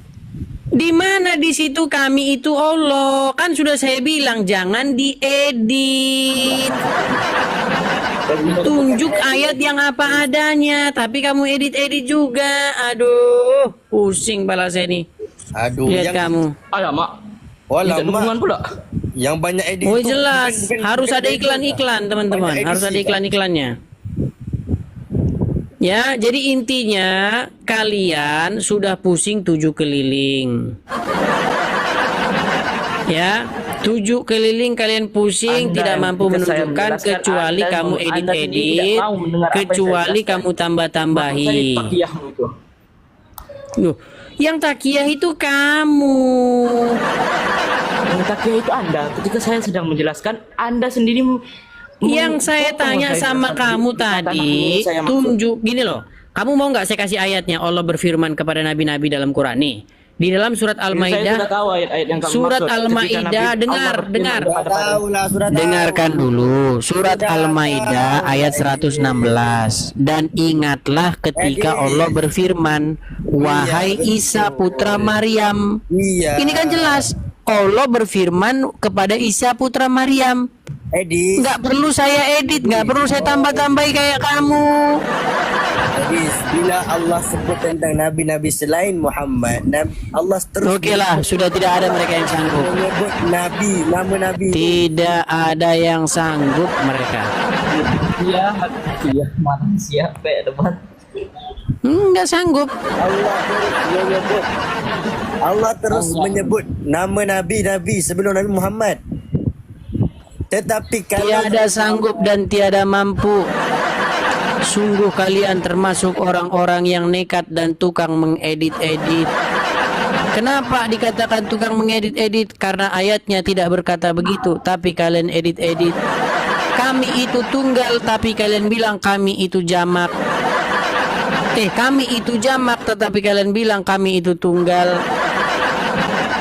[SPEAKER 5] Di mana di situ kami itu Allah? Kan sudah saya bilang jangan diedit. Tunjuk ayat yang apa adanya, tapi kamu edit juga. Aduh, pusing kepala saya nih.
[SPEAKER 4] Aduh,
[SPEAKER 5] Lihat kamu.
[SPEAKER 6] Alamak.
[SPEAKER 4] Tidak
[SPEAKER 6] dukungan pula.
[SPEAKER 4] Yang banyak edit.
[SPEAKER 5] Oh
[SPEAKER 4] itu
[SPEAKER 5] jelas,
[SPEAKER 4] bukan
[SPEAKER 5] harus ada
[SPEAKER 4] edit.
[SPEAKER 5] iklan-iklan teman-teman,
[SPEAKER 4] Banyak
[SPEAKER 5] harus ada
[SPEAKER 4] edisi,
[SPEAKER 5] iklan-iklannya. Ya, jadi intinya kalian sudah pusing 7 keliling. Ya, 7 keliling kalian pusing,
[SPEAKER 6] Anda
[SPEAKER 5] tidak
[SPEAKER 6] yang
[SPEAKER 5] mampu
[SPEAKER 6] ketika saya
[SPEAKER 5] menunjukkan
[SPEAKER 6] menjelaskan,
[SPEAKER 5] kecuali
[SPEAKER 6] Anda
[SPEAKER 5] kamu
[SPEAKER 6] sendiri
[SPEAKER 5] edit-edit,
[SPEAKER 6] tidak mau mendengar apa yang saya
[SPEAKER 5] kecuali
[SPEAKER 6] jelaskan.
[SPEAKER 5] kamu tambah-tambahi. Loh, yang takiyah itu kamu.
[SPEAKER 6] Yang takiyah itu Anda. Ketika saya sedang menjelaskan, Anda sendiri
[SPEAKER 5] Yang saya tanya sama kamu tadi, tunjuk gini loh. Kamu mau nggak saya kasih ayatnya? Allah berfirman kepada nabi-nabi dalam Quran nih. Di dalam surat
[SPEAKER 6] Saya
[SPEAKER 5] Al-Maidah.
[SPEAKER 6] sudah tahu ayat-ayat yang kamu
[SPEAKER 5] Surat
[SPEAKER 6] maksud.
[SPEAKER 5] Al-Maidah,
[SPEAKER 6] Ketika Nabi
[SPEAKER 5] dengar.
[SPEAKER 6] Allah berfirman kepada-
[SPEAKER 5] Dengarkan dulu surat Al-Maidah ayat 116. Dan ingatlah ketika Allah berfirman, wahai Isa putra Maryam.
[SPEAKER 4] Iya.
[SPEAKER 5] Ini kan jelas Allah berfirman kepada Isa putra Maryam.
[SPEAKER 4] Edit.
[SPEAKER 5] Nggak perlu saya edit, nggak perlu saya tambah-tambahi kayak kamu.
[SPEAKER 4] Edit. Bila Allah sebut tentang nabi-nabi selain Muhammad, Allah terus
[SPEAKER 5] Oke lah, sudah tidak ada mereka yang sanggup.
[SPEAKER 4] menyebut nabi, nama nabi.
[SPEAKER 5] Tidak ada yang sanggup mereka.
[SPEAKER 8] Iya, manusia kayak depan.
[SPEAKER 5] Nggak sanggup.
[SPEAKER 4] Allah terus menyebut nama nabi-nabi sebelum Nabi Muhammad. Tetapi kalau
[SPEAKER 5] Tiada sanggup dan tiada mampu. Sungguh kalian termasuk orang-orang yang nekat dan tukang mengedit-edit. Kenapa dikatakan tukang mengedit-edit? Karena ayatnya tidak berkata begitu, tapi kalian edit-edit. Kami itu tunggal, tapi kalian bilang kami itu jamak. Kami itu jamak, tetapi kalian bilang kami itu tunggal.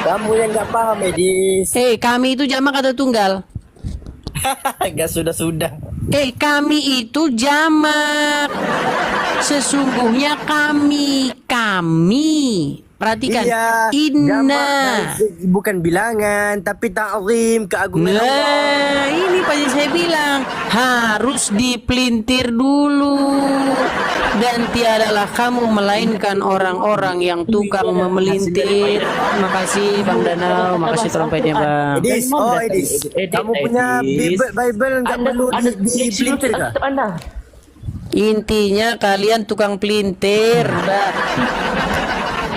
[SPEAKER 4] kamu yang nggak paham, Edis.
[SPEAKER 5] Kami itu jamak atau tunggal?
[SPEAKER 4] Enggak sudah.
[SPEAKER 5] Kami itu jamak. Sesungguhnya kami perhatikan.
[SPEAKER 4] Iya,
[SPEAKER 5] Inna.
[SPEAKER 4] jamak dari segi bukan bilangan tapi ta'zim, keagungan Allah.
[SPEAKER 5] Nah, ini pasti saya bilang harus dipelintir dulu. Dan tiadalah kamu melainkan orang-orang yang tukang memelintir. Makasih Bang Danau, makasih trompetnya Bang.
[SPEAKER 4] Edis, kamu punya Bible nggak perlu dipelintir kah?
[SPEAKER 5] Intinya kalian tukang pelintir. Udah.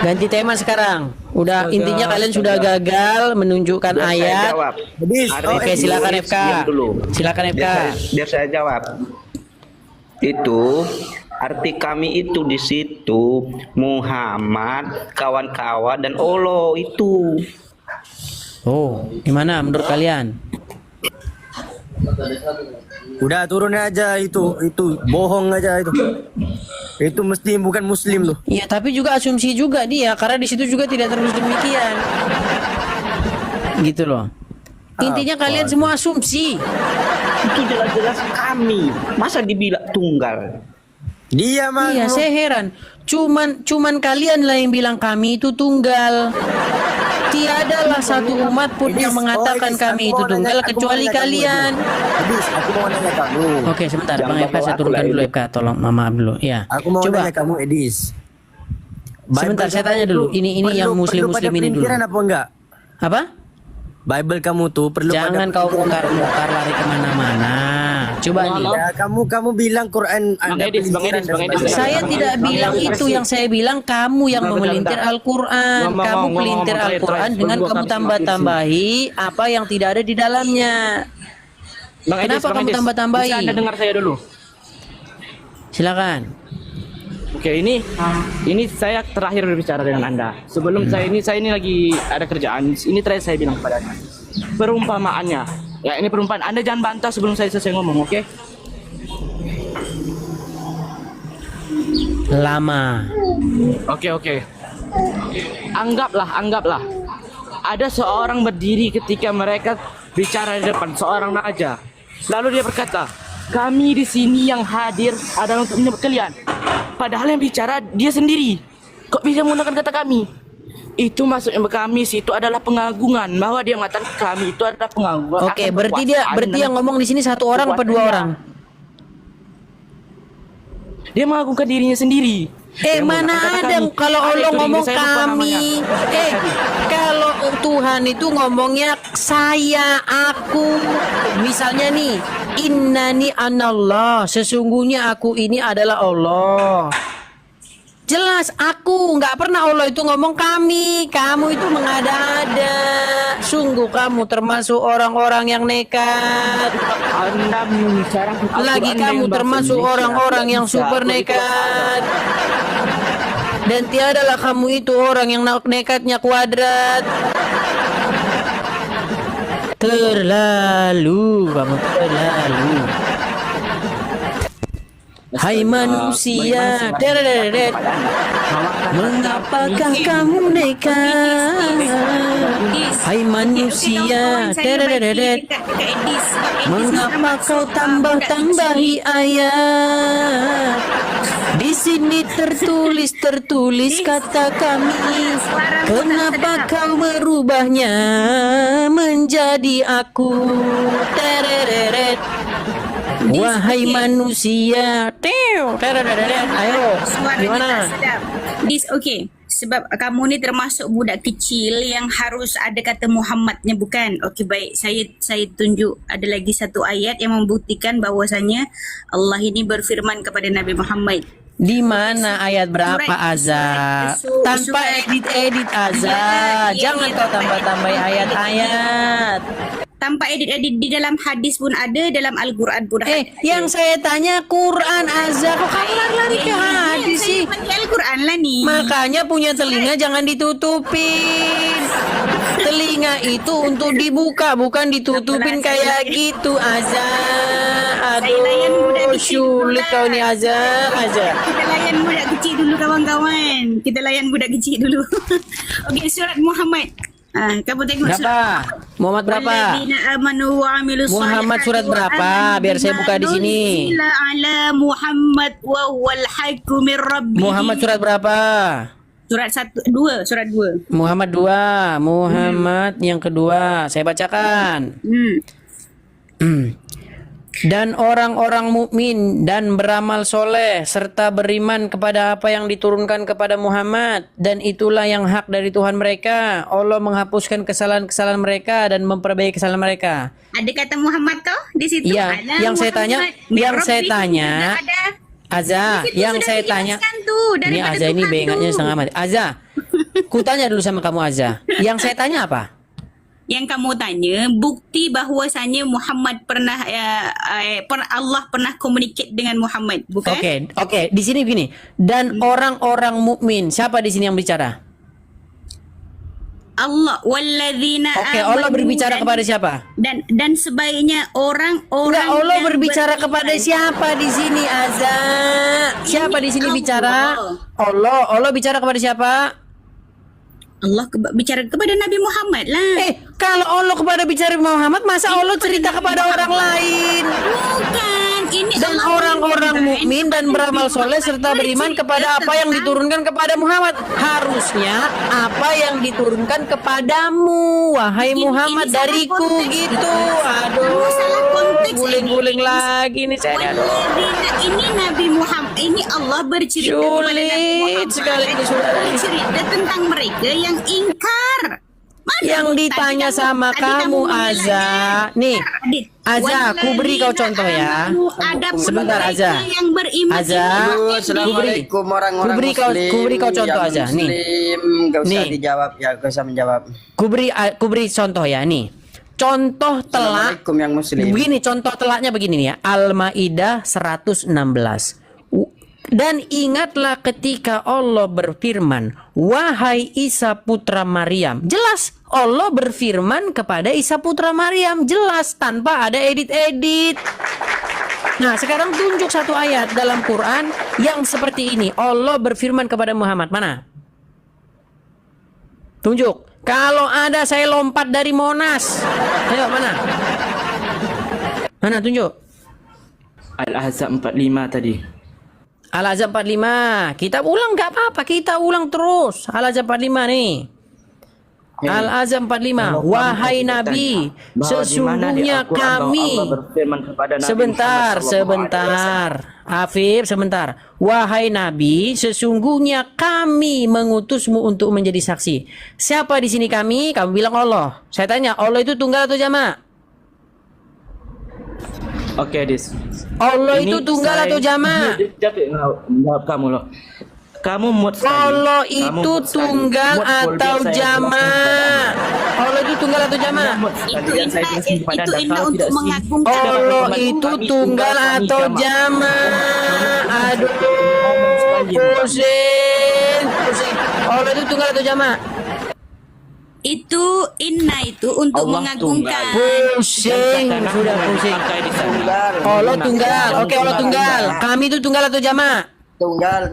[SPEAKER 5] Ganti tema sekarang. Udah, intinya kalian sudah gagal menunjukkan ayat.
[SPEAKER 4] Edis,
[SPEAKER 5] Oke, silakan FK. Silakan FK.
[SPEAKER 9] Biar saya jawab. Itu arti kami itu di situ Muhammad, kawan-kawan dan Allah itu.
[SPEAKER 5] Oh, gimana menurut kalian?
[SPEAKER 4] udah turun aja itu bohong aja itu. Itu mesti bukan muslim tuh.
[SPEAKER 5] Iya, tapi juga asumsi juga dia karena di situ juga tidak terus demikian. Gitu loh. Intinya kalian semua asumsi.
[SPEAKER 9] Itu jelas-jelas kami. Masa dibilang tunggal?
[SPEAKER 4] Dia mah.
[SPEAKER 5] Iya, saya heran. Cuman kalian lah yang bilang kami itu tunggal. Tiadalah satu umat pun yang mengatakan kami itu tunggal kecuali kalian.
[SPEAKER 4] Edis, aku mau nanya kamu.
[SPEAKER 5] Oke, sebentar, Bang FK saya turunkan dulu FK, tolong mama dulu. Ya.
[SPEAKER 4] Aku mau
[SPEAKER 5] Coba
[SPEAKER 4] nanya kamu, Edis.
[SPEAKER 5] sebentar, saya tanya dulu. Ini yang muslim-muslim ini dulu.
[SPEAKER 4] Apa enggak?
[SPEAKER 5] Apa?
[SPEAKER 4] Bible kamu tuh perlu
[SPEAKER 5] Jangan
[SPEAKER 4] pada
[SPEAKER 5] kau bongkar lari kemana-mana. Coba nih.
[SPEAKER 4] ya, kamu bilang Quran Anda pelintiran dan sebagainya.
[SPEAKER 5] Saya tidak bilang itu, yang saya bilang kamu yang memelintir Al-Quran. Kamu pelintir Al-Quran dengan kamu tambah-tambahi apa yang tidak ada di dalamnya. Kenapa kamu tambah-tambahi?
[SPEAKER 6] Bisa Anda dengar saya dulu.
[SPEAKER 5] Silakan.
[SPEAKER 6] Oke, ini saya terakhir berbicara dengan Anda. Sebelum saya ini lagi ada kerjaan. Ini terakhir saya bilang kepada Anda. Perumpamaannya. Ya, ini perumpamaan. Anda jangan bantah sebelum saya selesai ngomong, oke?
[SPEAKER 5] Lama.
[SPEAKER 6] Oke. Anggaplah. Ada seorang berdiri ketika mereka bicara di depan seorang raja. Lalu dia berkata, kami di sini yang hadir adalah untuk menyebut kalian. Padahal yang bicara dia sendiri. Kok bisa menggunakan kata kami? Itu maksudnya kami itu adalah pengagungan, bahwa dia mengatakan kami itu adalah pengagungan.
[SPEAKER 5] Oke, berarti yang ngomong di sini satu orang apa dua orang?
[SPEAKER 6] Dia mengagungkan dirinya sendiri.
[SPEAKER 5] Mana ada kalau Allah ngomong kami. Kalau Tuhan itu ngomongnya saya, aku. Misalnya nih, innani anallah, sesungguhnya aku ini adalah Allah. Jelas aku, nggak pernah Allah itu ngomong kami. Kamu itu mengada-ada. Sungguh kamu termasuk orang-orang yang nekat. Lagi kamu termasuk orang-orang yang super nekat. Dan tiadalah kamu itu orang yang nekatnya kuadrat. Terlalu, kamu terlalu. Hai manusia, deret. Mengapakah kamu nekat? Hai manusia, deret. Mengapa kau tambah-tambahi ayat? Di sini tertulis kata kami. Kenapa kau merubahnya menjadi aku? Tereret. Wahai manusia, ayo, gimana?
[SPEAKER 7] Okay. Sebab kamu ni termasuk budak kecil yang harus ada kata Muhammadnya, bukan? Okey, baik. Saya tunjuk ada lagi satu ayat yang membuktikan bahawasanya Allah ini berfirman kepada Nabi Muhammad.
[SPEAKER 5] Di mana ayat berapa Azza? Tanpa edit Azza. Jangan kau tambah-tambahi ayat-ayat.
[SPEAKER 7] Tanpa edit-edit, di dalam hadis pun ada, dalam Al-Quran pun ada.
[SPEAKER 5] Yang saya tanya Quran Azza. Kok kamu lari ke hadis sih?
[SPEAKER 7] Al-Quran lah ni.
[SPEAKER 5] Makanya punya telinga jangan ditutupin. Telinga itu untuk dibuka, bukan ditutupin kayak gitu Azza. Aduh, sulit kau ni Azza.
[SPEAKER 7] Kita layan budak kecil dulu kawan-kawan. Okey, surat Muhammad. Kamu tengok
[SPEAKER 5] berapa? Muhammad berapa? Muhammad surat berapa? Biar saya buka di sini.
[SPEAKER 7] Muhammad surat berapa? Surat 2.
[SPEAKER 5] Muhammad 2, Muhammad yang kedua, saya bacakan. Dan orang-orang mukmin dan beramal soleh serta beriman kepada apa yang diturunkan kepada Muhammad, dan itulah yang hak dari Tuhan mereka. Allah menghapuskan kesalahan-kesalahan mereka dan memperbaiki kesalahan mereka.
[SPEAKER 7] Ada kata Muhammad toh di situ?
[SPEAKER 5] Iya,
[SPEAKER 7] Ada
[SPEAKER 5] yang saya tanya,
[SPEAKER 7] Muhammad.
[SPEAKER 5] yang saya
[SPEAKER 7] Rabbih
[SPEAKER 5] tanya,
[SPEAKER 7] juga ada.
[SPEAKER 5] Aza,
[SPEAKER 7] Di situ
[SPEAKER 5] yang
[SPEAKER 7] sudah
[SPEAKER 5] saya tanya,
[SPEAKER 7] dijelaskan tuh,
[SPEAKER 5] ini
[SPEAKER 7] daripada
[SPEAKER 5] Aza ini
[SPEAKER 7] Tuhan
[SPEAKER 5] bengaknya
[SPEAKER 7] tuh.
[SPEAKER 5] setengah mati. Aza, ku tanya dulu sama kamu Aza, yang saya tanya apa?
[SPEAKER 7] Yang kamu tanya bukti bahwasanya Muhammad pernah Allah pernah communicate dengan Muhammad, bukan?
[SPEAKER 5] Oke, di sini begini. Dan orang-orang mukmin, siapa di sini yang bicara?
[SPEAKER 7] Allah walladzina
[SPEAKER 5] Oke, Allah berbicara kepada siapa?
[SPEAKER 7] dan sebaiknya orang-orang
[SPEAKER 5] Enggak, Allah
[SPEAKER 7] yang
[SPEAKER 5] berbicara
[SPEAKER 7] beriman.
[SPEAKER 5] kepada siapa di sini, Aza? Siapa di sini
[SPEAKER 7] Allah.
[SPEAKER 5] bicara? Allah bicara kepada siapa?
[SPEAKER 7] Allah bicara kepada Nabi Muhammad lah.
[SPEAKER 5] Kalau Allah kepada bicara Muhammad, masa Allah cerita kepada orang lain?
[SPEAKER 7] Bukan, ini
[SPEAKER 5] Dan
[SPEAKER 7] Allah
[SPEAKER 5] orang-orang
[SPEAKER 7] berbicara
[SPEAKER 5] mukmin dan
[SPEAKER 7] kepada
[SPEAKER 5] beramal
[SPEAKER 7] Nabi
[SPEAKER 5] soleh
[SPEAKER 7] Muhammad.
[SPEAKER 5] serta beriman kepada apa yang diturunkan kepada Muhammad. Harusnya apa yang diturunkan kepadamu, wahai Muhammad,
[SPEAKER 7] ini salah
[SPEAKER 5] dariku
[SPEAKER 7] konteks.
[SPEAKER 5] gitu. Aduh,
[SPEAKER 7] Kamu salah konteks,
[SPEAKER 5] guling-guling
[SPEAKER 7] ini.
[SPEAKER 5] lagi nih saya. Aduh.
[SPEAKER 7] Walladzina, ini Nabi Muhammad, ini Allah bercerita kepada Nabi
[SPEAKER 5] Sulit
[SPEAKER 7] Muhammad.
[SPEAKER 5] sekali ini, saudara.
[SPEAKER 7] Bercerita tentang mereka yang ingkar. Mana
[SPEAKER 5] Yang
[SPEAKER 7] tadi
[SPEAKER 5] ditanya
[SPEAKER 7] kamu-
[SPEAKER 5] sama
[SPEAKER 7] tadi
[SPEAKER 5] kamu,
[SPEAKER 7] bilang,
[SPEAKER 5] Aza. Nih,
[SPEAKER 7] Adit,
[SPEAKER 5] Aza, aku beri kau contoh ya.
[SPEAKER 7] Ada
[SPEAKER 5] Sebentar,
[SPEAKER 7] mereka
[SPEAKER 5] Aza.
[SPEAKER 7] yang beriman.
[SPEAKER 5] Aza.
[SPEAKER 4] Assalamualaikum orang-orang
[SPEAKER 5] Kuberi kau-
[SPEAKER 4] muslim.
[SPEAKER 5] kuberi kau contoh
[SPEAKER 4] yang
[SPEAKER 5] aja, nih.
[SPEAKER 4] Muslim, gak usah
[SPEAKER 5] Nih.
[SPEAKER 4] dijawab ya, gak usah menjawab.
[SPEAKER 5] Ku beri contoh ya nih. Contoh telak.
[SPEAKER 4] Assalamualaikum yang muslim.
[SPEAKER 5] Begini, contoh telaknya begini nih ya. Al-Maidah 116. Dan ingatlah ketika Allah berfirman, wahai Isa putra Maryam. Jelas Allah berfirman kepada Isa putra Maryam, jelas tanpa ada edit-edit. Nah, sekarang tunjuk satu ayat dalam Quran yang seperti ini. Allah berfirman kepada Muhammad. Mana? Tunjuk. Kalau ada saya lompat dari Monas. Ayo, mana? Mana, tunjuk.
[SPEAKER 6] Al-Ahzab 45 tadi.
[SPEAKER 5] Al-Ahzab 45. Kita ulang nggak apa-apa, kita ulang terus. Al-Ahzab 45 nih. Al-Azam 45. Wahai Nabi, sesungguhnya kami. Sebentar. Afif, sebentar. Wahai Nabi, sesungguhnya kami mengutusmu untuk menjadi saksi. Siapa di sini kami? Kamu bilang Allah. Saya tanya, Allah itu tunggal atau jamak?
[SPEAKER 6] Oke, Dis.
[SPEAKER 5] Allah itu tunggal atau jamak?
[SPEAKER 6] Jawab kamu loh. Kamu mood sekali.
[SPEAKER 5] Allah
[SPEAKER 6] Kamu
[SPEAKER 5] itu
[SPEAKER 6] mood sekali.
[SPEAKER 5] tunggal
[SPEAKER 6] Mood full
[SPEAKER 5] atau
[SPEAKER 6] biar saya
[SPEAKER 5] jamak? Allah itu tunggal atau jamak?
[SPEAKER 7] Itu indah untuk mengagungkan.
[SPEAKER 5] Allah itu tunggal atau jamak? Aduh, pusing. Allah itu tunggal atau jamak?
[SPEAKER 7] Itu inna itu untuk mengagungkan.
[SPEAKER 5] Pusing, sudah pusing. Allah tunggal. Oke, Allah tunggal. Kami itu tunggal atau jamak?
[SPEAKER 4] Tunggal.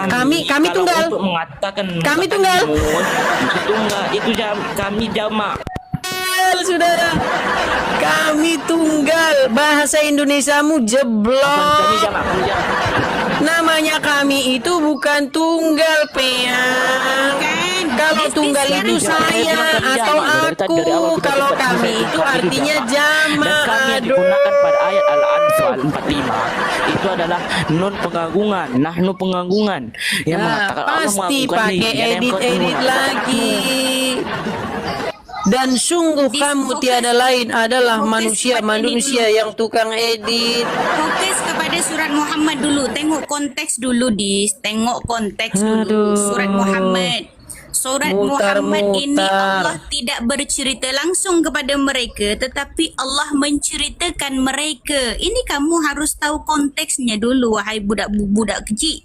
[SPEAKER 5] Kami tunggal.
[SPEAKER 6] Untuk mengatakan
[SPEAKER 5] Kami tunggal.
[SPEAKER 6] Itu tunggal. Itu kami jamak.
[SPEAKER 5] Saudara, kami tunggal. Bahasa Indonesiamu jeblok.
[SPEAKER 6] Kami jamak.
[SPEAKER 5] Namanya kami itu bukan tunggal, Peang. Kalau tunggal itu saya atau aku. Kalau kami itu artinya
[SPEAKER 6] Dan
[SPEAKER 5] jamak.
[SPEAKER 6] kami yang
[SPEAKER 5] Aduh.
[SPEAKER 6] digunakan pada ayat Al-Anfal 45 itu adalah nun pengagungan, nahnu pengagungan yang
[SPEAKER 5] Ya,
[SPEAKER 6] mengatakan Allah
[SPEAKER 5] pasti
[SPEAKER 6] mengagungkan
[SPEAKER 5] pakai
[SPEAKER 6] diri, dan yang
[SPEAKER 5] edit-edit
[SPEAKER 6] kedua,
[SPEAKER 5] lagi. Dan sungguh kamu tiada lain adalah manusia yang tukang edit.
[SPEAKER 7] Fokus kepada surat Muhammad dulu. Tengok konteks dulu, Dis. Tengok konteks dulu.
[SPEAKER 5] Aduh.
[SPEAKER 7] Surat Muhammad. Surat Muhammad ini
[SPEAKER 5] Mutar-mutar.
[SPEAKER 7] Allah tidak bercerita langsung kepada mereka, tetapi Allah menceritakan mereka. Ini kamu harus tahu konteksnya dulu, wahai budak-budak kecil.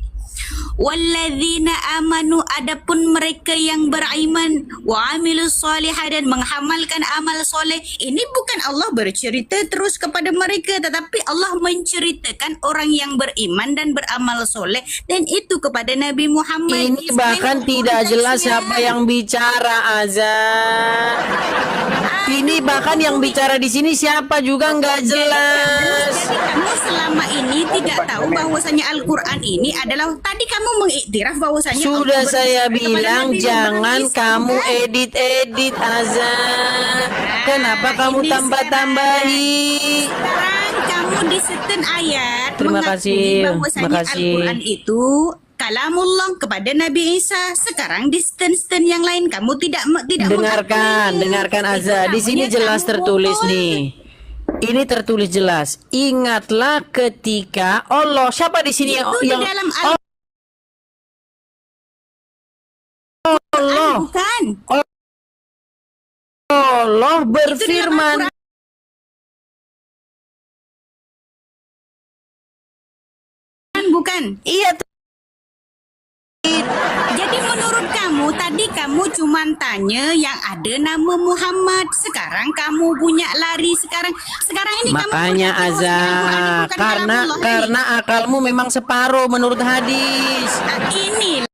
[SPEAKER 7] Walladzina amanu, adapun mereka yang beriman, wa amilus solihah, dan mengamalkan amal soleh. Ini bukan Allah bercerita terus kepada mereka, tetapi Allah menceritakan orang yang beriman dan beramal soleh, dan itu kepada Nabi Muhammad.
[SPEAKER 5] Ini bahkan tidak jelas siapa yang bicara, Azan. Ini bahkan yang bicara di sini siapa juga nggak jelas.
[SPEAKER 7] Jadi kamu selama ini tidak tahu bahwasanya Al-Quran ini adalah tadi tadi kamu mengiktiraf bahwasanya
[SPEAKER 2] Sudah
[SPEAKER 7] Allah
[SPEAKER 2] saya
[SPEAKER 7] bersabda kepada
[SPEAKER 2] bilang
[SPEAKER 7] Nabi
[SPEAKER 2] jangan
[SPEAKER 7] Muhammad SAW,
[SPEAKER 2] kamu
[SPEAKER 7] kan?
[SPEAKER 2] edit-edit Aza. Kenapa kamu
[SPEAKER 7] ini
[SPEAKER 2] tambah-tambahi?
[SPEAKER 7] Sekarang kamu di certain ayat
[SPEAKER 2] Terima
[SPEAKER 7] mengakui
[SPEAKER 2] kasih,
[SPEAKER 7] bahwasanya
[SPEAKER 2] terima kasih.
[SPEAKER 7] Al-Quran itu kalamullah kepada Nabi Isa. Sekarang di stand yang lain kamu tidak
[SPEAKER 2] Dengarkan,
[SPEAKER 7] mengakui.
[SPEAKER 2] dengarkan Aza. Di sini
[SPEAKER 7] Namanya
[SPEAKER 2] jelas
[SPEAKER 7] kamu
[SPEAKER 2] tertulis
[SPEAKER 7] botol.
[SPEAKER 2] nih. Ini tertulis jelas. Ingatlah ketika Allah. Siapa di sini
[SPEAKER 7] Itu di
[SPEAKER 2] yang
[SPEAKER 7] dalam
[SPEAKER 2] Allah
[SPEAKER 7] bukan.
[SPEAKER 2] Allah
[SPEAKER 7] Itu dalam
[SPEAKER 2] berfirman.
[SPEAKER 7] Al-Quran, bukan.
[SPEAKER 2] Iya.
[SPEAKER 7] Jadi menurut kamu tadi kamu cuman tanya yang ada nama Muhammad. Sekarang kamu punya lari sekarang ini
[SPEAKER 2] Makanya
[SPEAKER 7] kamu
[SPEAKER 2] Aza, karena akalmu memang separuh menurut hadis.
[SPEAKER 7] ini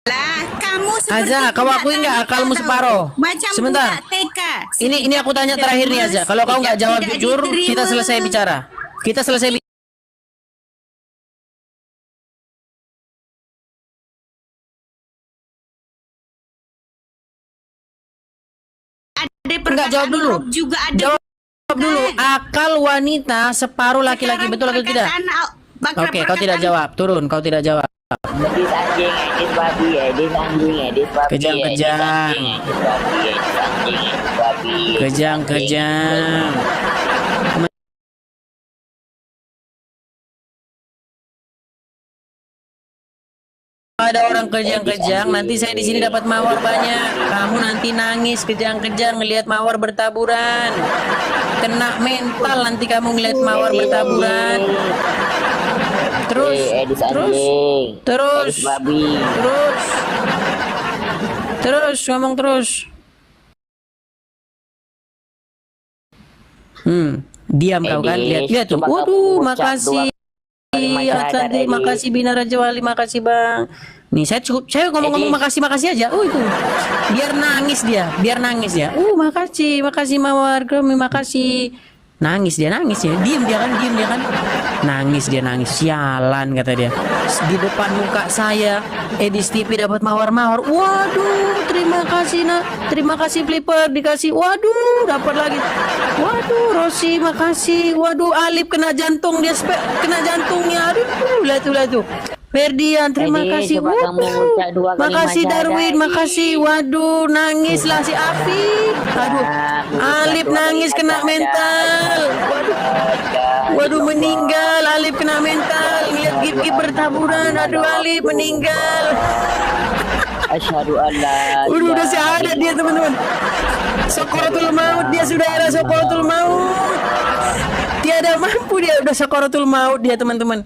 [SPEAKER 7] lah kamu seperti
[SPEAKER 2] Aza, kau
[SPEAKER 7] tidak
[SPEAKER 2] akui nggak
[SPEAKER 7] tahu
[SPEAKER 2] akalmu
[SPEAKER 7] tahu.
[SPEAKER 2] separuh?
[SPEAKER 7] Macam
[SPEAKER 2] Sebentar.
[SPEAKER 7] budak TK.
[SPEAKER 2] Ini aku tanya terakhir nih Aza. Kalau kau nggak jawab
[SPEAKER 7] Tidak
[SPEAKER 2] jujur,
[SPEAKER 7] diterima.
[SPEAKER 2] kita selesai bicara. Kita selesai bicara.
[SPEAKER 7] Ada
[SPEAKER 2] Enggak, jawab dulu.
[SPEAKER 7] Rob juga ada.
[SPEAKER 2] Jawab dulu. Akal wanita separuh laki-laki,
[SPEAKER 7] Sekarang
[SPEAKER 2] betul atau tidak?
[SPEAKER 7] perkataan
[SPEAKER 2] Oke, kau tidak jawab. Turun, kau tidak jawab.
[SPEAKER 8] Edis anjing, edis babi, edis anjing, edis babi.
[SPEAKER 2] Kejang-kejang.
[SPEAKER 8] Edis babi, edis anjing, edis babi.
[SPEAKER 2] Kejang-kejang. Ada orang kejang-kejang, nanti saya di sini dapat mawar banyak. Kamu nanti nangis kejang-kejang ngelihat mawar bertaburan. Kena mental nanti kamu ngelihat mawar bertaburan. Terus,
[SPEAKER 8] Edis
[SPEAKER 2] terus,
[SPEAKER 8] anjing,
[SPEAKER 2] terus,
[SPEAKER 8] edis babi.
[SPEAKER 2] terus, ngomong terus. Diam kau kan? Lihat tuh.
[SPEAKER 8] Coba kamu
[SPEAKER 2] Waduh,
[SPEAKER 8] ucap
[SPEAKER 2] makasih.
[SPEAKER 8] kalimat syahadat, Edis.
[SPEAKER 2] Makasih Bina Rajawali, makasih Bang. Nih saya ngomong-ngomong makasih aja. Itu. Biar nangis dia. Makasih Mawar, Gromi, makasih. Nangis dia. Diem dia kan. Nangis. Sialan kata dia. Di depan muka saya Edis TV dapat mawar-mawar. Waduh, terima kasih Flipper dikasih. Waduh, dapat lagi. Waduh, Rosi makasih. Waduh, Alif kena jantung dia kena jantungnya. Aduh, lihat tuh. Ferdian, terima
[SPEAKER 8] Edis,
[SPEAKER 2] kasih.
[SPEAKER 8] coba kamu
[SPEAKER 2] Waduh,
[SPEAKER 8] ucap 2 kalimat
[SPEAKER 2] makasih
[SPEAKER 8] syahadat,
[SPEAKER 2] Darwin,
[SPEAKER 8] Edis.
[SPEAKER 2] makasih. Waduh, nangislah si Afif. Aduh, Alif nangis kena mental. Waduh, meninggal. Alif kena mental. Lihat gip-gip bertaburan. Aduh, Alif meninggal.
[SPEAKER 8] Asyhadu an la
[SPEAKER 2] Udah syahadat dia teman-teman. Sakaratul maut dia sudah era sakaratul maut. Tiada mampu dia udah sakaratul maut dia teman-teman.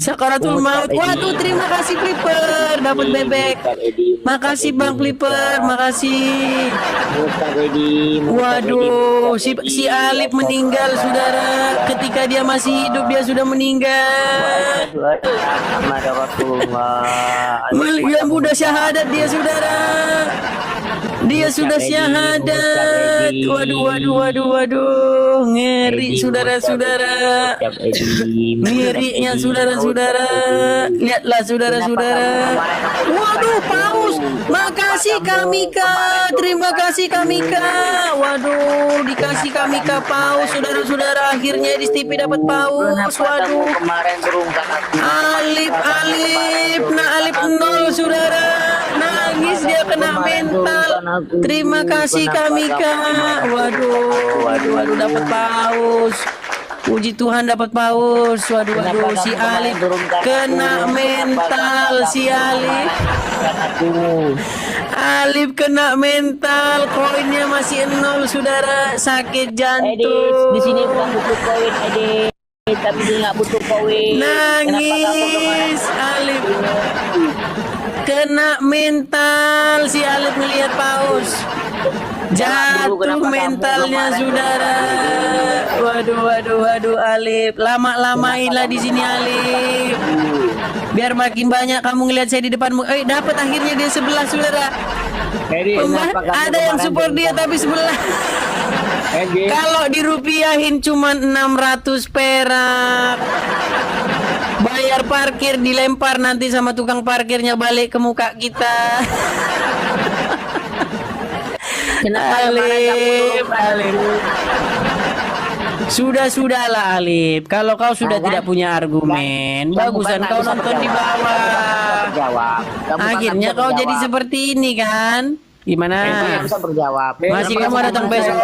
[SPEAKER 2] Sakaratul maut. Waduh, terima kasih Flipper dapat bebek. Makasih Bang Flipper, makasih. Waduh, si Alif meninggal saudara. Ketika dia masih hidup dia sudah meninggal.
[SPEAKER 8] Muhammad Rasulullah.
[SPEAKER 2] Yang udah syahadat dia saudara. Dia sudah syahadat. Waduh. Ngeri saudara-saudara. Ngerinya saudara-saudara. Lihatlah saudara-saudara. Waduh, paus. Makasih Kamika. Terima kasih Kamika. Waduh, dikasih Kamika paus saudara-saudara. Akhirnya di TV dapat paus. Waduh.
[SPEAKER 8] Kemarin terungkap
[SPEAKER 2] Alif. Nah, Alif 0 saudara. Nangis dia kena mental. Terima kasih Kamika. Waduh, dapat paus. Puji Tuhan dapat paus. Waduh, si Alif kena mental si Alif. Alif kena mental, koinnya masih 0 saudara, sakit
[SPEAKER 8] Edis,
[SPEAKER 2] jantung.
[SPEAKER 8] di sini bukan butuh koin, Edis. Tapi dia nggak butuh koin.
[SPEAKER 2] Nangis Alif. Kena mental si Alif melihat paus. Jatuh mentalnya saudara. Waduh Alif. Lama-lamainlah di sini Alif. Biar makin banyak kamu ngelihat saya di depanmu. Dapat akhirnya dia sebelah saudara. Ada yang support dia tapi sebelah. Kalau dirupiahin cuma 600 perak. Bayar parkir dilempar nanti sama tukang parkirnya balik ke muka kita.
[SPEAKER 8] Kenapa
[SPEAKER 2] Alif, Alif. Sudahlah Alif. Kalau kau sudah tidak punya argumen, bagusan kau nonton di bawah.
[SPEAKER 8] Jawab.
[SPEAKER 2] Akhirnya kau jadi seperti ini kan? Gimana?
[SPEAKER 8] Yang bisa berjawab.
[SPEAKER 2] Masih kamu datang besok?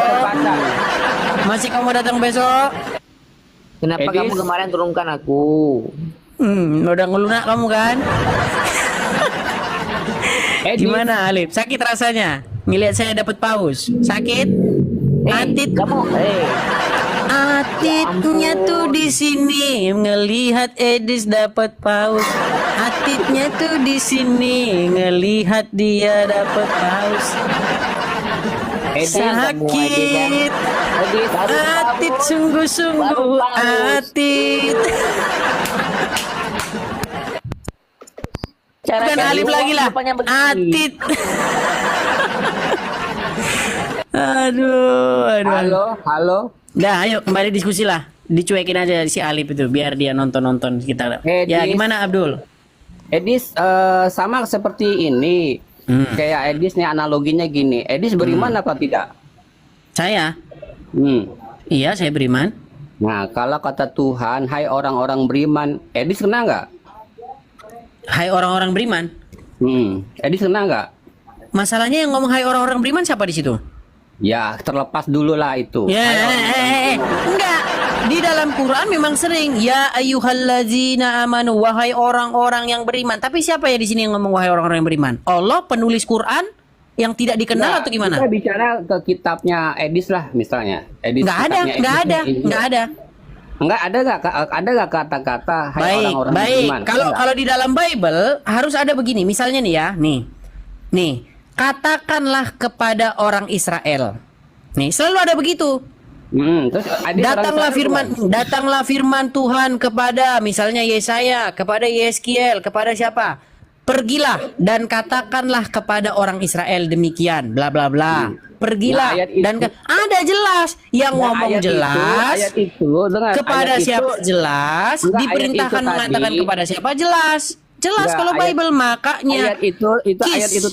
[SPEAKER 2] Masih kamu datang besok?
[SPEAKER 8] Kenapa kamu kemarin turunkan aku?
[SPEAKER 2] Udah ngelunak kamu kan? Gimana Alif? Sakit rasanya? Ngeliat saya dapat paus? Sakit? Atit
[SPEAKER 8] Kamu,
[SPEAKER 2] Atitnya tuh di sini ngelihat Edis dapat paus. Atitnya tuh di sini ngelihat dia dapat paus. Sakit. Atit sungguh-sungguh Atit. Bukan Alif lagi lah. Atit. Aduh.
[SPEAKER 10] Halo.
[SPEAKER 2] Dah, ayo kembali diskusi lah. Dicuekin aja si Alif itu biar dia nonton kita. Ya gimana Abdul?
[SPEAKER 10] Edis sama seperti ini. Kayak Edis nih analoginya gini. Edis beriman apa tidak?
[SPEAKER 2] Saya? Iya, saya beriman.
[SPEAKER 10] Nah, kalau kata Tuhan, hai orang-orang beriman, Edis kena nggak?
[SPEAKER 2] Hai orang-orang beriman?
[SPEAKER 10] Edis kena nggak?
[SPEAKER 2] Masalahnya yang ngomong hai orang-orang beriman siapa di situ?
[SPEAKER 10] Ya, terlepas dulu lah itu.
[SPEAKER 2] Enggak. Di dalam Quran memang sering ya ayyuhallazina amanu, wahai orang-orang yang beriman. Tapi siapa ya di sini yang ngomong wahai orang-orang yang beriman? Allah penulis Quran yang tidak dikenal atau gimana?
[SPEAKER 10] Kita bicara ke kitabnya Edis lah misalnya. Edis
[SPEAKER 2] Enggak ada.
[SPEAKER 10] Enggak ada nggak kata-kata hai orang-orang beriman?
[SPEAKER 2] Kalau di dalam Bible harus ada begini. Misalnya nih ya, nih. Katakanlah kepada orang Israel. Nih, selalu ada begitu.
[SPEAKER 10] Terus
[SPEAKER 2] datanglah firman Tuhan kepada misalnya Yesaya, kepada Yeskiel, kepada siapa? Pergilah dan katakanlah kepada orang Israel demikian, bla bla bla. Pergilah dan ada jelas yang ngomong jelas. Kepada siapa jelas? Diperintahkan mengatakan kepada siapa jelas. Jelas kalau Bible makanya
[SPEAKER 10] ayat itu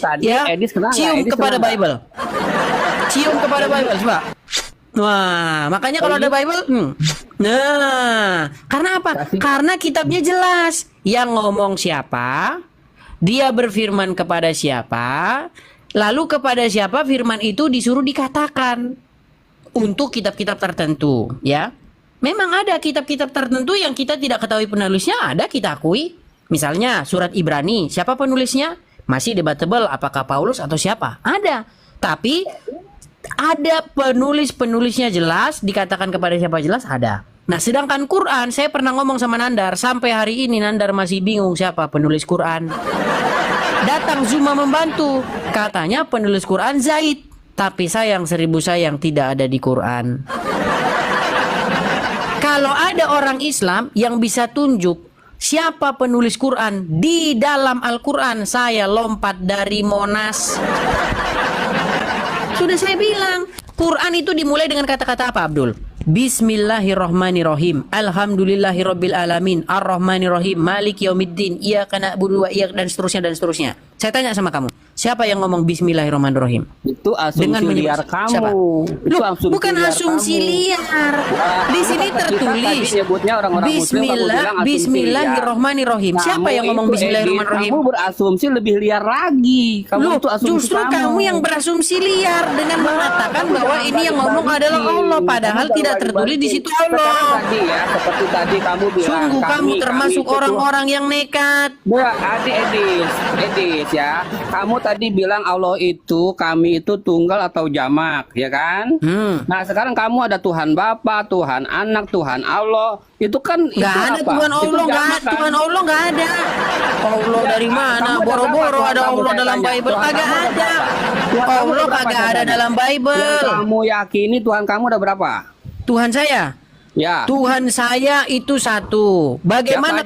[SPEAKER 10] tadi
[SPEAKER 2] ya,
[SPEAKER 10] Edis kena
[SPEAKER 2] cium
[SPEAKER 10] Edis
[SPEAKER 2] kepada
[SPEAKER 10] kena
[SPEAKER 2] Bible. Cium kepada Bible coba. Wah, makanya kalau ada Bible nah, karena apa? Karena kitabnya jelas. Yang ngomong siapa? Dia berfirman kepada siapa? Lalu kepada siapa firman itu disuruh dikatakan? Untuk kitab-kitab tertentu, ya. Memang ada kitab-kitab tertentu yang kita tidak ketahui penulisnya, ada kita akui. Misalnya surat Ibrani, siapa penulisnya? Masih debatable apakah Paulus atau siapa? Ada. Tapi ada penulisnya jelas, dikatakan kepada siapa jelas ada. Nah, sedangkan Quran, saya pernah ngomong sama Nandar, sampai hari ini Nandar masih bingung siapa penulis Quran. Datang Zuma membantu, katanya penulis Quran Zaid. Tapi sayang 1000 sayang tidak ada di Quran. Kalau ada orang Islam yang bisa tunjuk siapa penulis Quran di dalam Al-Quran, saya lompat dari Monas. Sudah saya bilang, Quran itu dimulai dengan kata-kata apa Abdul? Bismillahirrahmanirrahim. Alhamdulillahirabbil alamin. Arrahmanirrahim. Maliki yaumiddin. Iyyaka na'budu wa iyyaka dan seterusnya. Saya tanya sama kamu, siapa yang ngomong Bismillahirrahmanirrahim?
[SPEAKER 10] Itu asumsi liar kamu.
[SPEAKER 2] Siapa?
[SPEAKER 10] Itu
[SPEAKER 2] Loh, bukan asumsi liar. Di sini tertulis Bismillahirrahmanirrahim. Siapa yang ngomong Bismillahirrahmanirrahim?
[SPEAKER 10] Kamu berasumsi lebih liar lagi. Kamu itu asumsi
[SPEAKER 2] justru kamu yang berasumsi liar dengan mengatakan bahwa ini yang ngomong adalah Allah, padahal tidak tertulis di situ Allah.
[SPEAKER 10] Tadi ya, seperti tadi kamu bilang.
[SPEAKER 2] Sungguh kamu termasuk orang-orang yang nekat.
[SPEAKER 10] Edis ya, kamu tadi bilang Allah itu, kami itu tunggal atau jamak, ya kan? Nah sekarang kamu ada Tuhan Bapa, Tuhan Anak, Tuhan Allah. Itu kan
[SPEAKER 2] nggak ada apa? Tuhan Allah, Tuhan Allah nggak ada. Allah dari mana? Boro-boro ada Allah dalam Bible, kagak ada. Allah kagak ada dalam Bible.
[SPEAKER 10] Kamu yakini Tuhan kamu ada berapa?
[SPEAKER 2] Tuhan saya.
[SPEAKER 10] Ya.
[SPEAKER 2] Tuhan saya itu satu. Bagaimana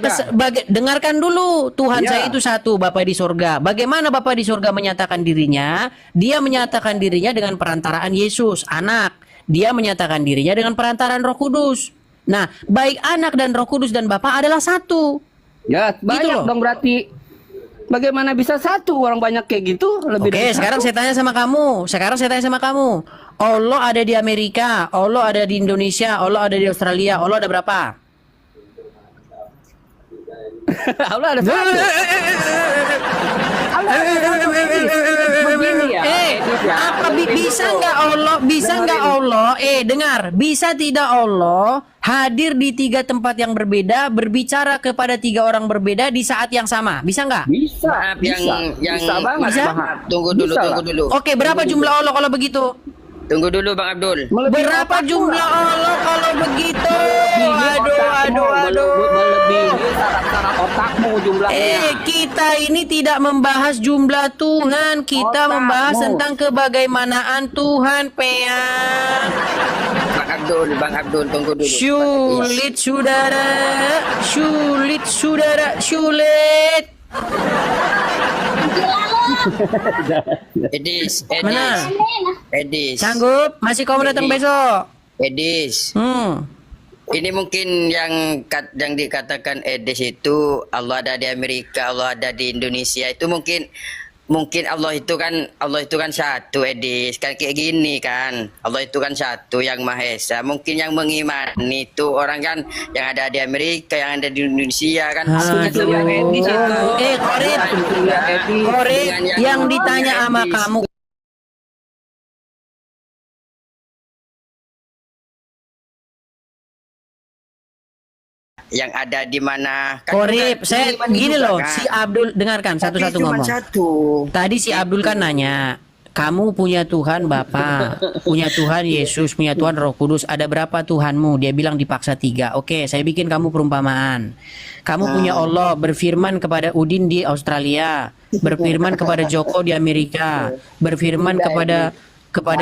[SPEAKER 2] dengarkan dulu. Tuhan saya itu satu, Bapa di surga. Bagaimana Bapa di surga menyatakan dirinya? Dia menyatakan dirinya dengan perantaraan Yesus, Anak. Dia menyatakan dirinya dengan perantaraan Roh Kudus. Nah, baik Anak dan Roh Kudus dan Bapa adalah satu.
[SPEAKER 10] Ya banyak
[SPEAKER 2] loh.
[SPEAKER 10] dong berarti. Bagaimana bisa satu orang banyak kayak gitu? Lebih
[SPEAKER 2] Oke,
[SPEAKER 10] dari
[SPEAKER 2] sekarang
[SPEAKER 10] satu.
[SPEAKER 2] saya tanya sama kamu. Allah ada di Amerika, Allah ada di Indonesia, Allah ada di Australia, Allah ada berapa?
[SPEAKER 10] Allah ada satu. Allah ada satu. Begini ya. Edis ya.
[SPEAKER 2] Apa bisa nggak Allah? Bisa nggak Allah? Dengar, bisa tidak Allah hadir di 3 tempat yang berbeda, berbicara kepada 3 orang berbeda di saat yang sama? Bisa nggak?
[SPEAKER 10] Bisa.
[SPEAKER 4] Maaf, yang
[SPEAKER 10] Bisa banget.
[SPEAKER 2] Bisa?
[SPEAKER 4] Tunggu dulu,
[SPEAKER 10] Bisa
[SPEAKER 4] tunggu
[SPEAKER 10] lah.
[SPEAKER 4] dulu.
[SPEAKER 2] Oke, berapa jumlah Allah kalau begitu?
[SPEAKER 4] Tunggu dulu Bang Abdul.
[SPEAKER 2] Berapa jumlah Allah kalau begitu? Aduh.
[SPEAKER 10] Melebihi syarat-syarat otakmu jumlahnya.
[SPEAKER 2] Kita ini tidak membahas jumlah Tuhan, kita
[SPEAKER 10] Otakmu.
[SPEAKER 2] membahas tentang kebagaimanaan Tuhan, Peang.
[SPEAKER 4] Bang Abdul, tunggu dulu.
[SPEAKER 2] Sulit saudara, sulit.
[SPEAKER 4] Edis.
[SPEAKER 2] Mana?
[SPEAKER 4] Edis.
[SPEAKER 2] Sanggup? Masih kamu datang besok?
[SPEAKER 4] Edis. Ini mungkin yang dikatakan Edis itu Allah ada di Amerika, Allah ada di Indonesia, itu mungkin Allah itu kan satu, Edis, kan kayak gini kan. Allah itu kan satu yang Maha Esa. Mungkin yang mengimani itu orang kan yang ada di Amerika, yang ada di Indonesia kan.
[SPEAKER 2] Korek, yang ditanya sama kamu.
[SPEAKER 4] Yang ada di mana?
[SPEAKER 2] Korip, saya gini loh, si Abdul dengarkan satu-satu ngomong. Tadi si Abdul kan nanya, kamu punya Tuhan Bapa, punya Tuhan Yesus, punya Tuhan Roh Kudus, ada berapa Tuhanmu? Dia bilang dipaksa 3. Oke, saya bikin kamu perumpamaan. Kamu punya Allah, berfirman kepada Udin di Australia, berfirman kepada Joko di Amerika, berfirman kepada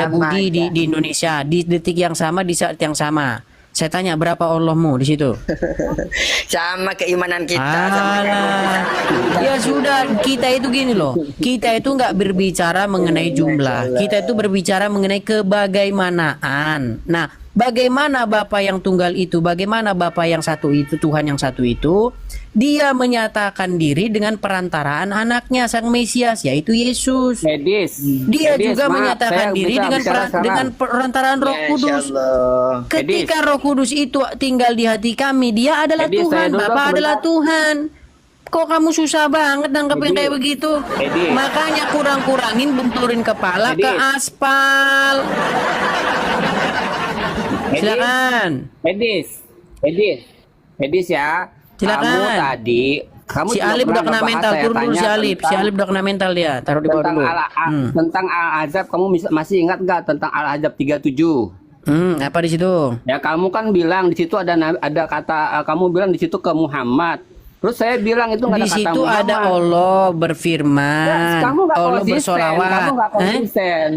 [SPEAKER 2] Budi di Indonesia, di detik yang sama, di saat yang sama. Saya tanya berapa Allahmu di situ?
[SPEAKER 4] Sama keimanan kita.
[SPEAKER 2] Ya sudah, kita itu gini loh. Kita itu nggak berbicara mengenai jumlah. Kita itu berbicara mengenai kebagaimanaan. Nah, bagaimana Bapa yang tunggal itu? Bagaimana Bapa yang satu itu, Tuhan yang satu itu? Dia menyatakan diri dengan perantaraan anaknya sang Mesias, yaitu Yesus. Dia juga menyatakan diri dengan perantaraan Roh Kudus. Ketika Roh Kudus itu tinggal di hati kami, dia adalah Tuhan, Bapa adalah Tuhan. Kok kamu susah banget nanggepin kayak begitu? Makanya kurang-kurangin benturin kepala ke aspal. Silakan.
[SPEAKER 10] Edis ya.
[SPEAKER 2] Silakan.
[SPEAKER 10] Kamu tadi
[SPEAKER 2] Si Alip udah kena mental, turun dulu si Alip. Si Alip udah kena mental dia, taruh di bawah dulu.
[SPEAKER 10] Tentang Al-Azab, kamu masih ingat nggak tentang Al-Azab 37?
[SPEAKER 2] Apa di situ?
[SPEAKER 10] Ya kamu kan bilang di situ ada kata, kamu bilang di situ ke Muhammad. Terus saya bilang itu nggak ada kata Muhammad. Di situ
[SPEAKER 2] ada Allah berfirman, Allah bersolawat.
[SPEAKER 10] Kamu nggak konsisten.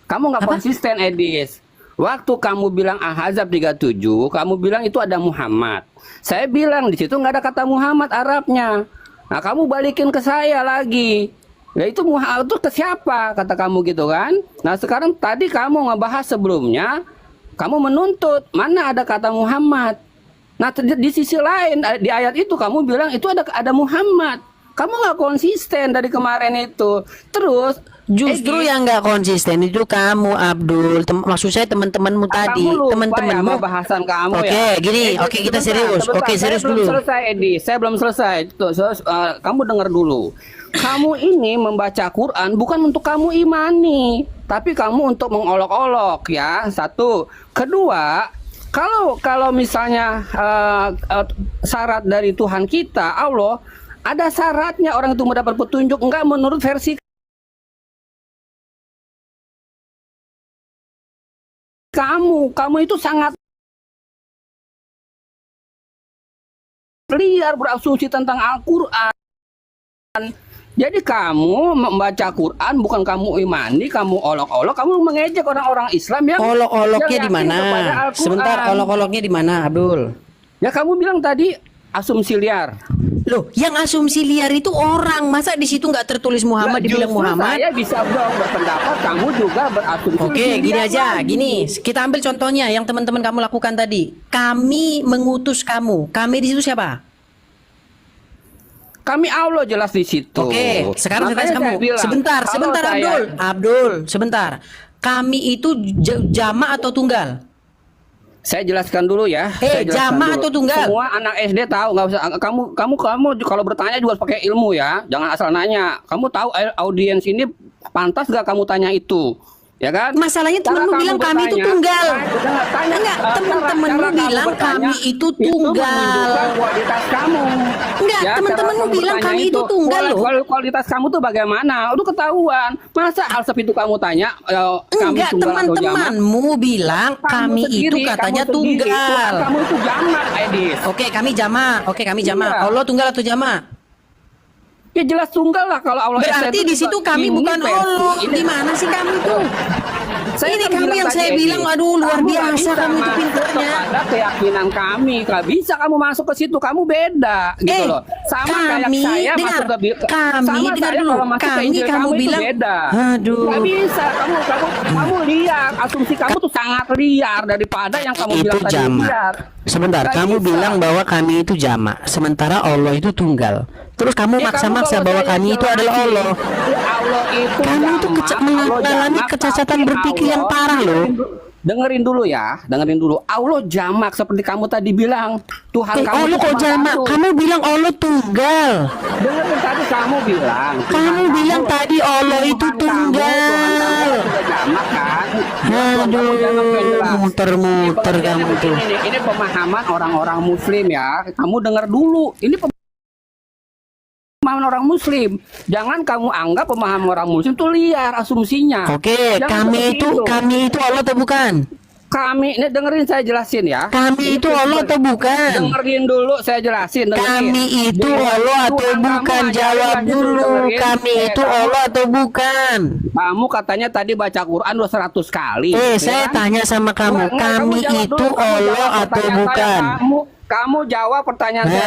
[SPEAKER 10] Kamu nggak konsisten, Edis. Waktu kamu bilang Al-Ahzab 37, kamu bilang itu ada Muhammad. Saya bilang di situ nggak ada kata Muhammad Arabnya. Nah, kamu balikin ke saya lagi. Ya itu Muhammad itu ke siapa? Kata kamu gitu kan. Nah, sekarang tadi kamu ngebahas sebelumnya, kamu menuntut mana ada kata Muhammad. Nah, di sisi lain di ayat itu kamu bilang itu ada Muhammad. Kamu nggak konsisten dari kemarin itu. Terus
[SPEAKER 2] justru yang nggak konsisten itu kamu, Abdul. Maksud saya teman-temanmu tadi, teman-temanmu.
[SPEAKER 10] Bahasan kamu
[SPEAKER 2] Oke, gini. Oke, kita serius. Oke, serius dulu.
[SPEAKER 10] Belum selesai, Edi. Saya belum selesai. Tuh, kamu dengar dulu. Kamu ini membaca Quran bukan untuk kamu imani, tapi kamu untuk mengolok-olok ya. Satu. Kedua, kalau misalnya syarat dari Tuhan kita, Allah, ada syaratnya orang itu mendapat petunjuk, enggak menurut versi kamu itu sangat liar berasumsi tentang Al-Quran. Jadi kamu membaca Quran bukan kamu imani, kamu olok-olok, kamu mengejek orang-orang Islam yang
[SPEAKER 2] olok-oloknya di mana? Sebentar, olok-oloknya di mana, Abdul?
[SPEAKER 10] Ya kamu bilang tadi asumsi liar.
[SPEAKER 2] Loh, yang asumsi liar itu orang. Masa di situ nggak tertulis Muhammad, dibilang Muhammad?
[SPEAKER 10] Saya bisa dong berpendapat, kamu juga berasumsi.
[SPEAKER 2] Oke, gini aja, gini. Kita ambil contohnya yang teman-teman kamu lakukan tadi. Kami mengutus kamu. Kami di situ siapa?
[SPEAKER 10] Kami Allah jelas di situ.
[SPEAKER 5] Oke, sekarang saya tanya
[SPEAKER 10] Makanya
[SPEAKER 5] kamu.
[SPEAKER 10] bilang,
[SPEAKER 5] Sebentar,
[SPEAKER 10] kalau
[SPEAKER 5] sebentar
[SPEAKER 10] saya-
[SPEAKER 5] Abdul, sebentar. Kami itu jama atau tunggal?
[SPEAKER 10] Saya jelaskan dulu ya. Saya jelaskan
[SPEAKER 5] jama
[SPEAKER 10] dulu.
[SPEAKER 5] atau tunggal?
[SPEAKER 10] Semua anak SD tahu, nggak usah. Kamu kalau bertanya juga harus pakai ilmu ya. Jangan asal nanya. Kamu tahu audiens ini pantas gak kamu tanya itu? Ya kan?
[SPEAKER 5] Masalahnya temenmu bilang kami itu tunggal. Enggak, temen-temenmu bilang kami itu tunggal.
[SPEAKER 10] Kualitas kamu.
[SPEAKER 5] Enggak, temen-temenmu bilang kami itu tunggal loh.
[SPEAKER 10] Kualitas kamu tuh bagaimana? Udah ketahuan. Masa Alsep itu kamu tanya? Kami
[SPEAKER 5] Enggak,
[SPEAKER 10] tunggal atau jamak?
[SPEAKER 5] teman-temanmu bilang kami itu katanya tunggal.
[SPEAKER 10] Kamu itu jamak, Edis.
[SPEAKER 5] Oke, kami jama.
[SPEAKER 10] Iya.
[SPEAKER 5] Allah tunggal atau jama?
[SPEAKER 10] Ya jelas tunggal lah kalau Allah.
[SPEAKER 5] Berarti di situ kami bukan Allah. Di mana sih kami itu? Ini kamu yang saya bilang, aduh luar biasa kamu itu pintarnya.
[SPEAKER 10] Ada keyakinan kami, gak bisa kamu masuk ke situ, kamu beda gitu loh. Sama
[SPEAKER 5] kami,
[SPEAKER 10] kayak saya
[SPEAKER 5] dengar,
[SPEAKER 10] masuk ke
[SPEAKER 5] kami,
[SPEAKER 10] sama
[SPEAKER 5] dengar
[SPEAKER 10] saya
[SPEAKER 5] dulu,
[SPEAKER 10] kalau masuk ke
[SPEAKER 5] kami
[SPEAKER 10] Injil
[SPEAKER 5] kamu
[SPEAKER 10] itu
[SPEAKER 5] bilang,
[SPEAKER 10] beda.
[SPEAKER 5] aduh.
[SPEAKER 10] Gak bisa, kamu liar, asumsi kamu tuh sangat liar daripada yang kamu
[SPEAKER 5] Itu
[SPEAKER 10] bilang tadi
[SPEAKER 5] jama.
[SPEAKER 10] liar.
[SPEAKER 5] Sebentar,
[SPEAKER 10] Gak
[SPEAKER 5] kamu
[SPEAKER 10] bisa.
[SPEAKER 5] bilang bahwa kami itu jama, sementara Allah itu tunggal. Terus kamu
[SPEAKER 10] Ya,
[SPEAKER 5] maksa-maksa
[SPEAKER 10] kamu
[SPEAKER 5] bahwa
[SPEAKER 10] kalau
[SPEAKER 5] kami
[SPEAKER 10] saya
[SPEAKER 5] itu adalah
[SPEAKER 10] jelasin,
[SPEAKER 5] Allah.
[SPEAKER 10] Allah itu
[SPEAKER 5] Kamu itu
[SPEAKER 10] jamak,
[SPEAKER 5] mengalami
[SPEAKER 10] jamak,
[SPEAKER 5] kecacatan
[SPEAKER 10] tapi
[SPEAKER 5] berpikir yang
[SPEAKER 10] Allah-
[SPEAKER 5] parah loh.
[SPEAKER 10] Dengerin dulu ya, dengerin dulu. Allah jamak seperti kamu tadi bilang. Tuhan kamu
[SPEAKER 5] Allah
[SPEAKER 10] itu
[SPEAKER 5] kok
[SPEAKER 10] cuma
[SPEAKER 5] jama?
[SPEAKER 10] satu.
[SPEAKER 5] Kamu bilang Allah tunggal.
[SPEAKER 10] Dengerin tadi kamu bilang.
[SPEAKER 5] Kamu bilang tadi Allah itu tunggal.
[SPEAKER 10] Jamak kan?
[SPEAKER 5] Aduh, muter-muter kamu tuh.
[SPEAKER 10] Ini pemahaman orang-orang Muslim ya. Kamu dengar dulu. Ini pemahaman orang Muslim. Jangan kamu anggap pemahaman orang Muslim itu liar asumsinya.
[SPEAKER 5] Oke,
[SPEAKER 10] Jangan seperti
[SPEAKER 5] kami itu Allah atau bukan?
[SPEAKER 10] Kami, ini dengerin saya jelasin ya.
[SPEAKER 5] Kami itu Allah atau bukan?
[SPEAKER 10] Dengerin dulu saya jelasin. Dengerin.
[SPEAKER 5] Kami itu Allah atau
[SPEAKER 10] Tuhan kamu
[SPEAKER 5] bukan?
[SPEAKER 10] aja
[SPEAKER 5] Jawab
[SPEAKER 10] aja
[SPEAKER 5] dulu.
[SPEAKER 10] dengerin.
[SPEAKER 5] Kami itu Allah atau bukan?
[SPEAKER 10] Kamu katanya tadi baca Quran 200 kali.
[SPEAKER 5] Saya
[SPEAKER 10] kan?
[SPEAKER 5] tanya sama kamu,
[SPEAKER 10] Enggak,
[SPEAKER 5] kami
[SPEAKER 10] jawab
[SPEAKER 5] itu
[SPEAKER 10] dulu, kamu
[SPEAKER 5] Allah
[SPEAKER 10] jawab
[SPEAKER 5] atau
[SPEAKER 10] pertanyaan
[SPEAKER 5] bukan?
[SPEAKER 10] saya. Kamu jawab pertanyaan saya.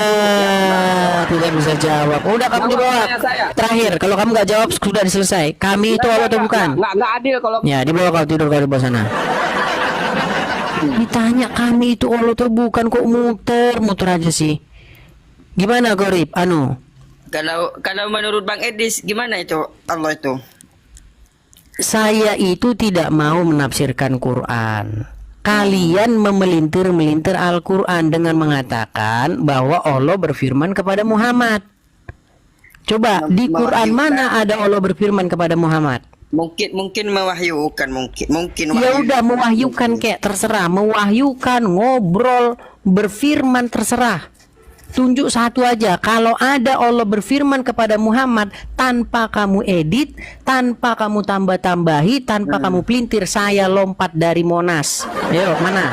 [SPEAKER 5] Tidak bisa jawab. Udah kamu
[SPEAKER 10] Jawab
[SPEAKER 5] jawab.
[SPEAKER 10] pertanyaan saya.
[SPEAKER 5] Terakhir, kalau kamu nggak jawab sudah selesai. Kami itu Allah atau bukan?
[SPEAKER 10] Enggak adil kalau
[SPEAKER 5] Ya, dibawa kau tidur kau di bawah sana. Ditanya kami itu Allah atau bukan, kok muter aja sih. Gimana Gorib?
[SPEAKER 4] Kalau menurut Bang Edis gimana itu Allah itu?
[SPEAKER 5] Saya itu tidak mau menafsirkan Quran. Kalian memelintir-melintir Al-Quran dengan mengatakan bahwa Allah berfirman kepada Muhammad. Coba di Quran mana ada Allah berfirman kepada Muhammad?
[SPEAKER 4] Mungkin mewahyukan mungkin
[SPEAKER 5] Ya udah mewahyukan kayak terserah, mewahyukan, ngobrol, berfirman terserah. Tunjuk satu aja. Kalau ada Allah berfirman kepada Muhammad tanpa kamu edit, tanpa kamu tambah-tambahi, tanpa kamu pelintir, saya lompat dari Monas. Ayo, mana?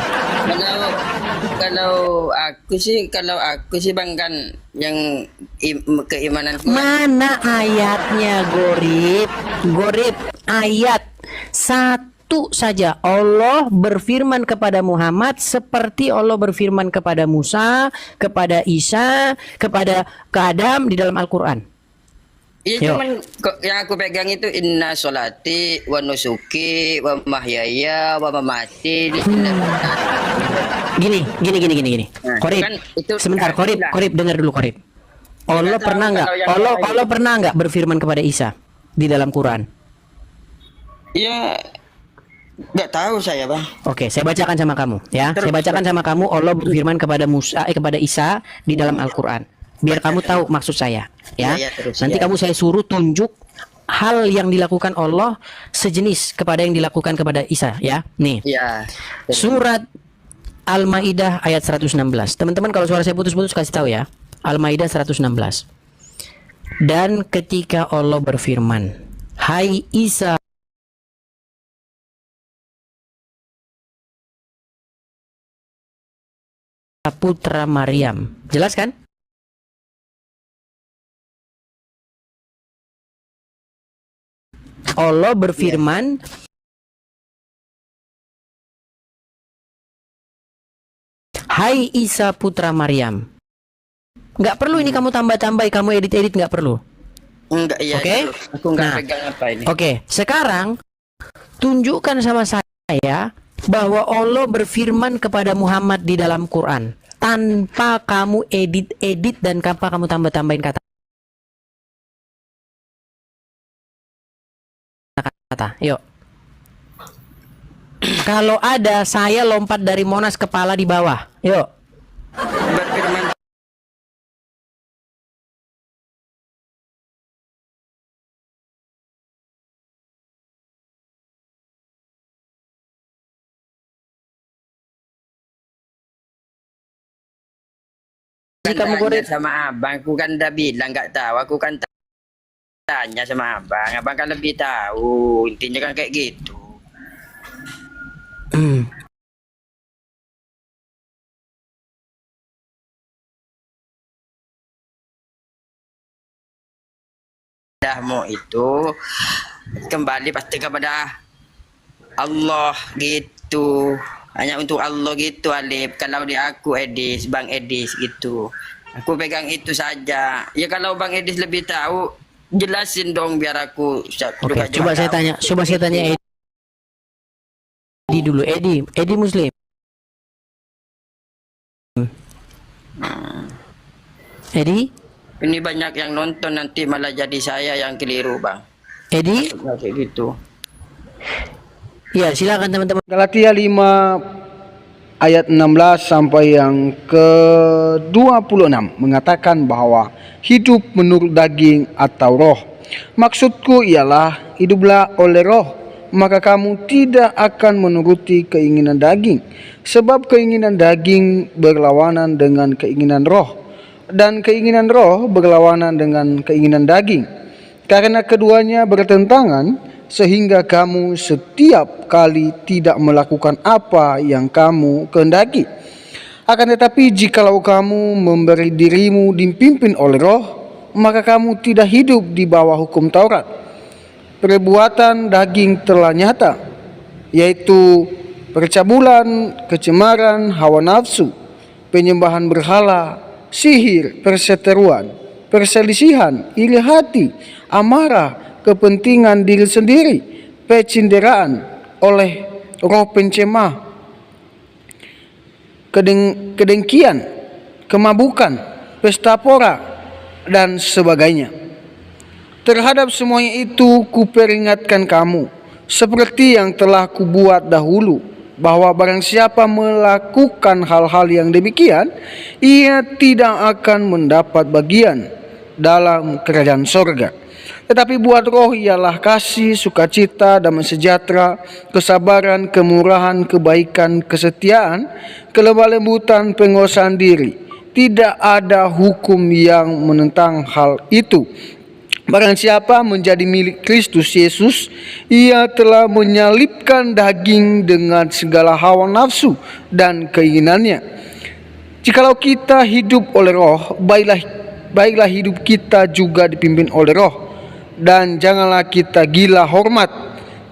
[SPEAKER 4] Kalau aku sih Bang kan yang keimanan
[SPEAKER 5] Mana ayatnya, Gorib, ayat satu saja. Allah berfirman kepada Muhammad seperti Allah berfirman kepada Musa, kepada Isa, kepada Adam di dalam Al-Quran.
[SPEAKER 4] Iya, cuman yang aku pegang itu inna sholati wa nusuki wa mahyaya wa mamati.
[SPEAKER 5] Gini. Korib,
[SPEAKER 4] kan itu
[SPEAKER 5] sebentar,
[SPEAKER 4] keadilan.
[SPEAKER 5] Korib dengar dulu, Korib. Allah
[SPEAKER 4] tahu
[SPEAKER 5] pernah nggak?
[SPEAKER 4] kalau yang
[SPEAKER 5] Allah
[SPEAKER 4] lain.
[SPEAKER 5] Allah pernah nggak berfirman kepada Isa di dalam Quran?
[SPEAKER 4] Ya nggak tahu saya Bang.
[SPEAKER 5] Oke, saya bacakan sama kamu ya. Saya bacakan sama kamu Allah berfirman kepada kepada Isa di dalam Al-Qur'an. Biar kamu tahu maksud saya ya.
[SPEAKER 4] Ya, terus,
[SPEAKER 5] Nanti
[SPEAKER 4] ya.
[SPEAKER 5] kamu saya suruh tunjuk hal yang dilakukan Allah sejenis kepada yang dilakukan kepada Isa ya. Nih.
[SPEAKER 4] Ya.
[SPEAKER 5] Surat Al-Maidah ayat 116. Teman-teman kalau suara saya putus-putus kasih tahu ya. Al-Maidah 116. Dan ketika Allah berfirman, "Hai Isa, putra Maryam." Jelas kan? Allah berfirman, "Hai Isa putra Maryam." Nggak perlu ini kamu tambah-tambahi, kamu edit-edit nggak perlu.
[SPEAKER 4] Enggak iya.
[SPEAKER 5] Oke?
[SPEAKER 4] Aku enggak
[SPEAKER 5] Nah,
[SPEAKER 4] pegang apa ini.
[SPEAKER 5] Oke, sekarang tunjukkan sama saya bahwa Allah berfirman kepada Muhammad di dalam Quran tanpa kamu edit-edit dan tanpa kamu tambah-tambahin kata. Yuk. Kalau ada saya lompat dari Monas kepala di bawah. Yuk.
[SPEAKER 4] Berfirman
[SPEAKER 5] Kamu goreng
[SPEAKER 4] sama abang, aku kan udah bilang nggak tahu, aku kan tanya sama abang, abang kan lebih tahu, intinya kan kayak gitu. Dahmu itu kembali pasti kepada Allah gitu, hanya untuk Allah gitu Alif. Kalau di aku Edis, Bang Edis gitu, aku pegang itu saja. Ya kalau Bang Edis lebih tahu, jelasin dong biar aku
[SPEAKER 5] Oke, coba saya tanya Edi dulu. Edi Muslim. Edi?
[SPEAKER 4] Ini banyak yang nonton, nanti malah jadi saya yang keliru, Bang.
[SPEAKER 5] Edi?
[SPEAKER 4] Kayak gitu.
[SPEAKER 5] Ya, silakan teman-teman.
[SPEAKER 1] Galatia 5 ayat 16 sampai yang ke-26 mengatakan bahwa hidup menurut daging atau roh. Maksudku ialah hiduplah oleh roh, maka kamu tidak akan menuruti keinginan daging. Sebab keinginan daging berlawanan dengan keinginan roh, dan keinginan roh berlawanan dengan keinginan daging. Karena keduanya bertentangan, sehingga kamu setiap kali tidak melakukan apa yang kamu kehendaki. Akan tetapi jikalau kamu memberi dirimu dipimpin oleh roh, maka kamu tidak hidup di bawah hukum Taurat. Perbuatan daging telah nyata, yaitu percabulan, kecemaran, hawa nafsu, penyembahan berhala, sihir, perseteruan, perselisihan, iri hati, amarah, kepentingan diri sendiri, pecinderaan oleh roh pencemah, kedengkian, kemabukan, pesta pora, dan sebagainya. Terhadap semuanya itu kuperingatkan kamu, seperti yang telah kubuat dahulu, bahwa barang siapa melakukan hal-hal yang demikian, ia tidak akan mendapat bagian dalam kerajaan sorga. Tetapi buat roh ialah kasih, sukacita, damai sejahtera, kesabaran, kemurahan, kebaikan, kesetiaan, kelemah lembutan, penguasaan diri. Tidak ada hukum yang menentang hal itu. Barang siapa menjadi milik Kristus Yesus, ia telah menyalibkan daging dengan segala hawa nafsu dan keinginannya. Jikalau kita hidup oleh roh, baiklah hidup kita juga dipimpin oleh roh. Dan janganlah kita gila hormat,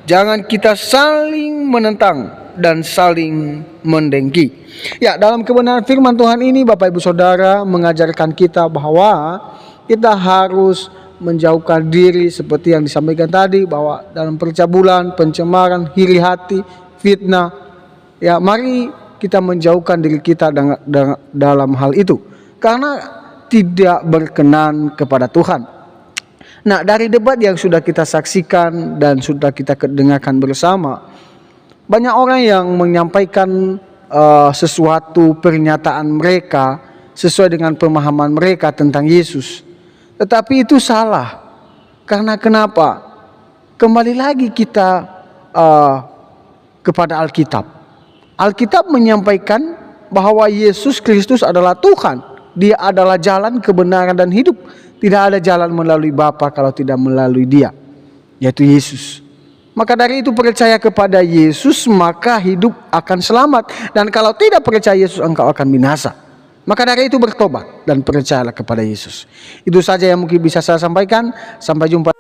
[SPEAKER 1] jangan kita saling menentang dan saling mendengki. Ya, dalam kebenaran firman Tuhan ini Bapak Ibu Saudara mengajarkan kita bahwa kita harus menjauhkan diri seperti yang disampaikan tadi, bahwa dalam percabulan, pencemaran, iri hati, fitnah, ya mari kita menjauhkan diri kita dalam hal itu, karena tidak berkenan kepada Tuhan. Nah, dari debat yang sudah kita saksikan dan sudah kita dengarkan bersama, banyak orang yang menyampaikan sesuatu pernyataan mereka sesuai dengan pemahaman mereka tentang Yesus. Tetapi itu salah. Karena kenapa? Kembali lagi kita kepada Alkitab. Alkitab menyampaikan bahwa Yesus Kristus adalah Tuhan. Dia adalah jalan, kebenaran, dan hidup. Tidak ada jalan melalui Bapa kalau tidak melalui Dia, yaitu Yesus. Maka dari itu percaya kepada Yesus, maka hidup akan selamat. Dan kalau tidak percaya Yesus, engkau akan binasa. Maka dari itu bertobat dan percayalah kepada Yesus. Itu saja yang mungkin bisa saya sampaikan. Sampai jumpa.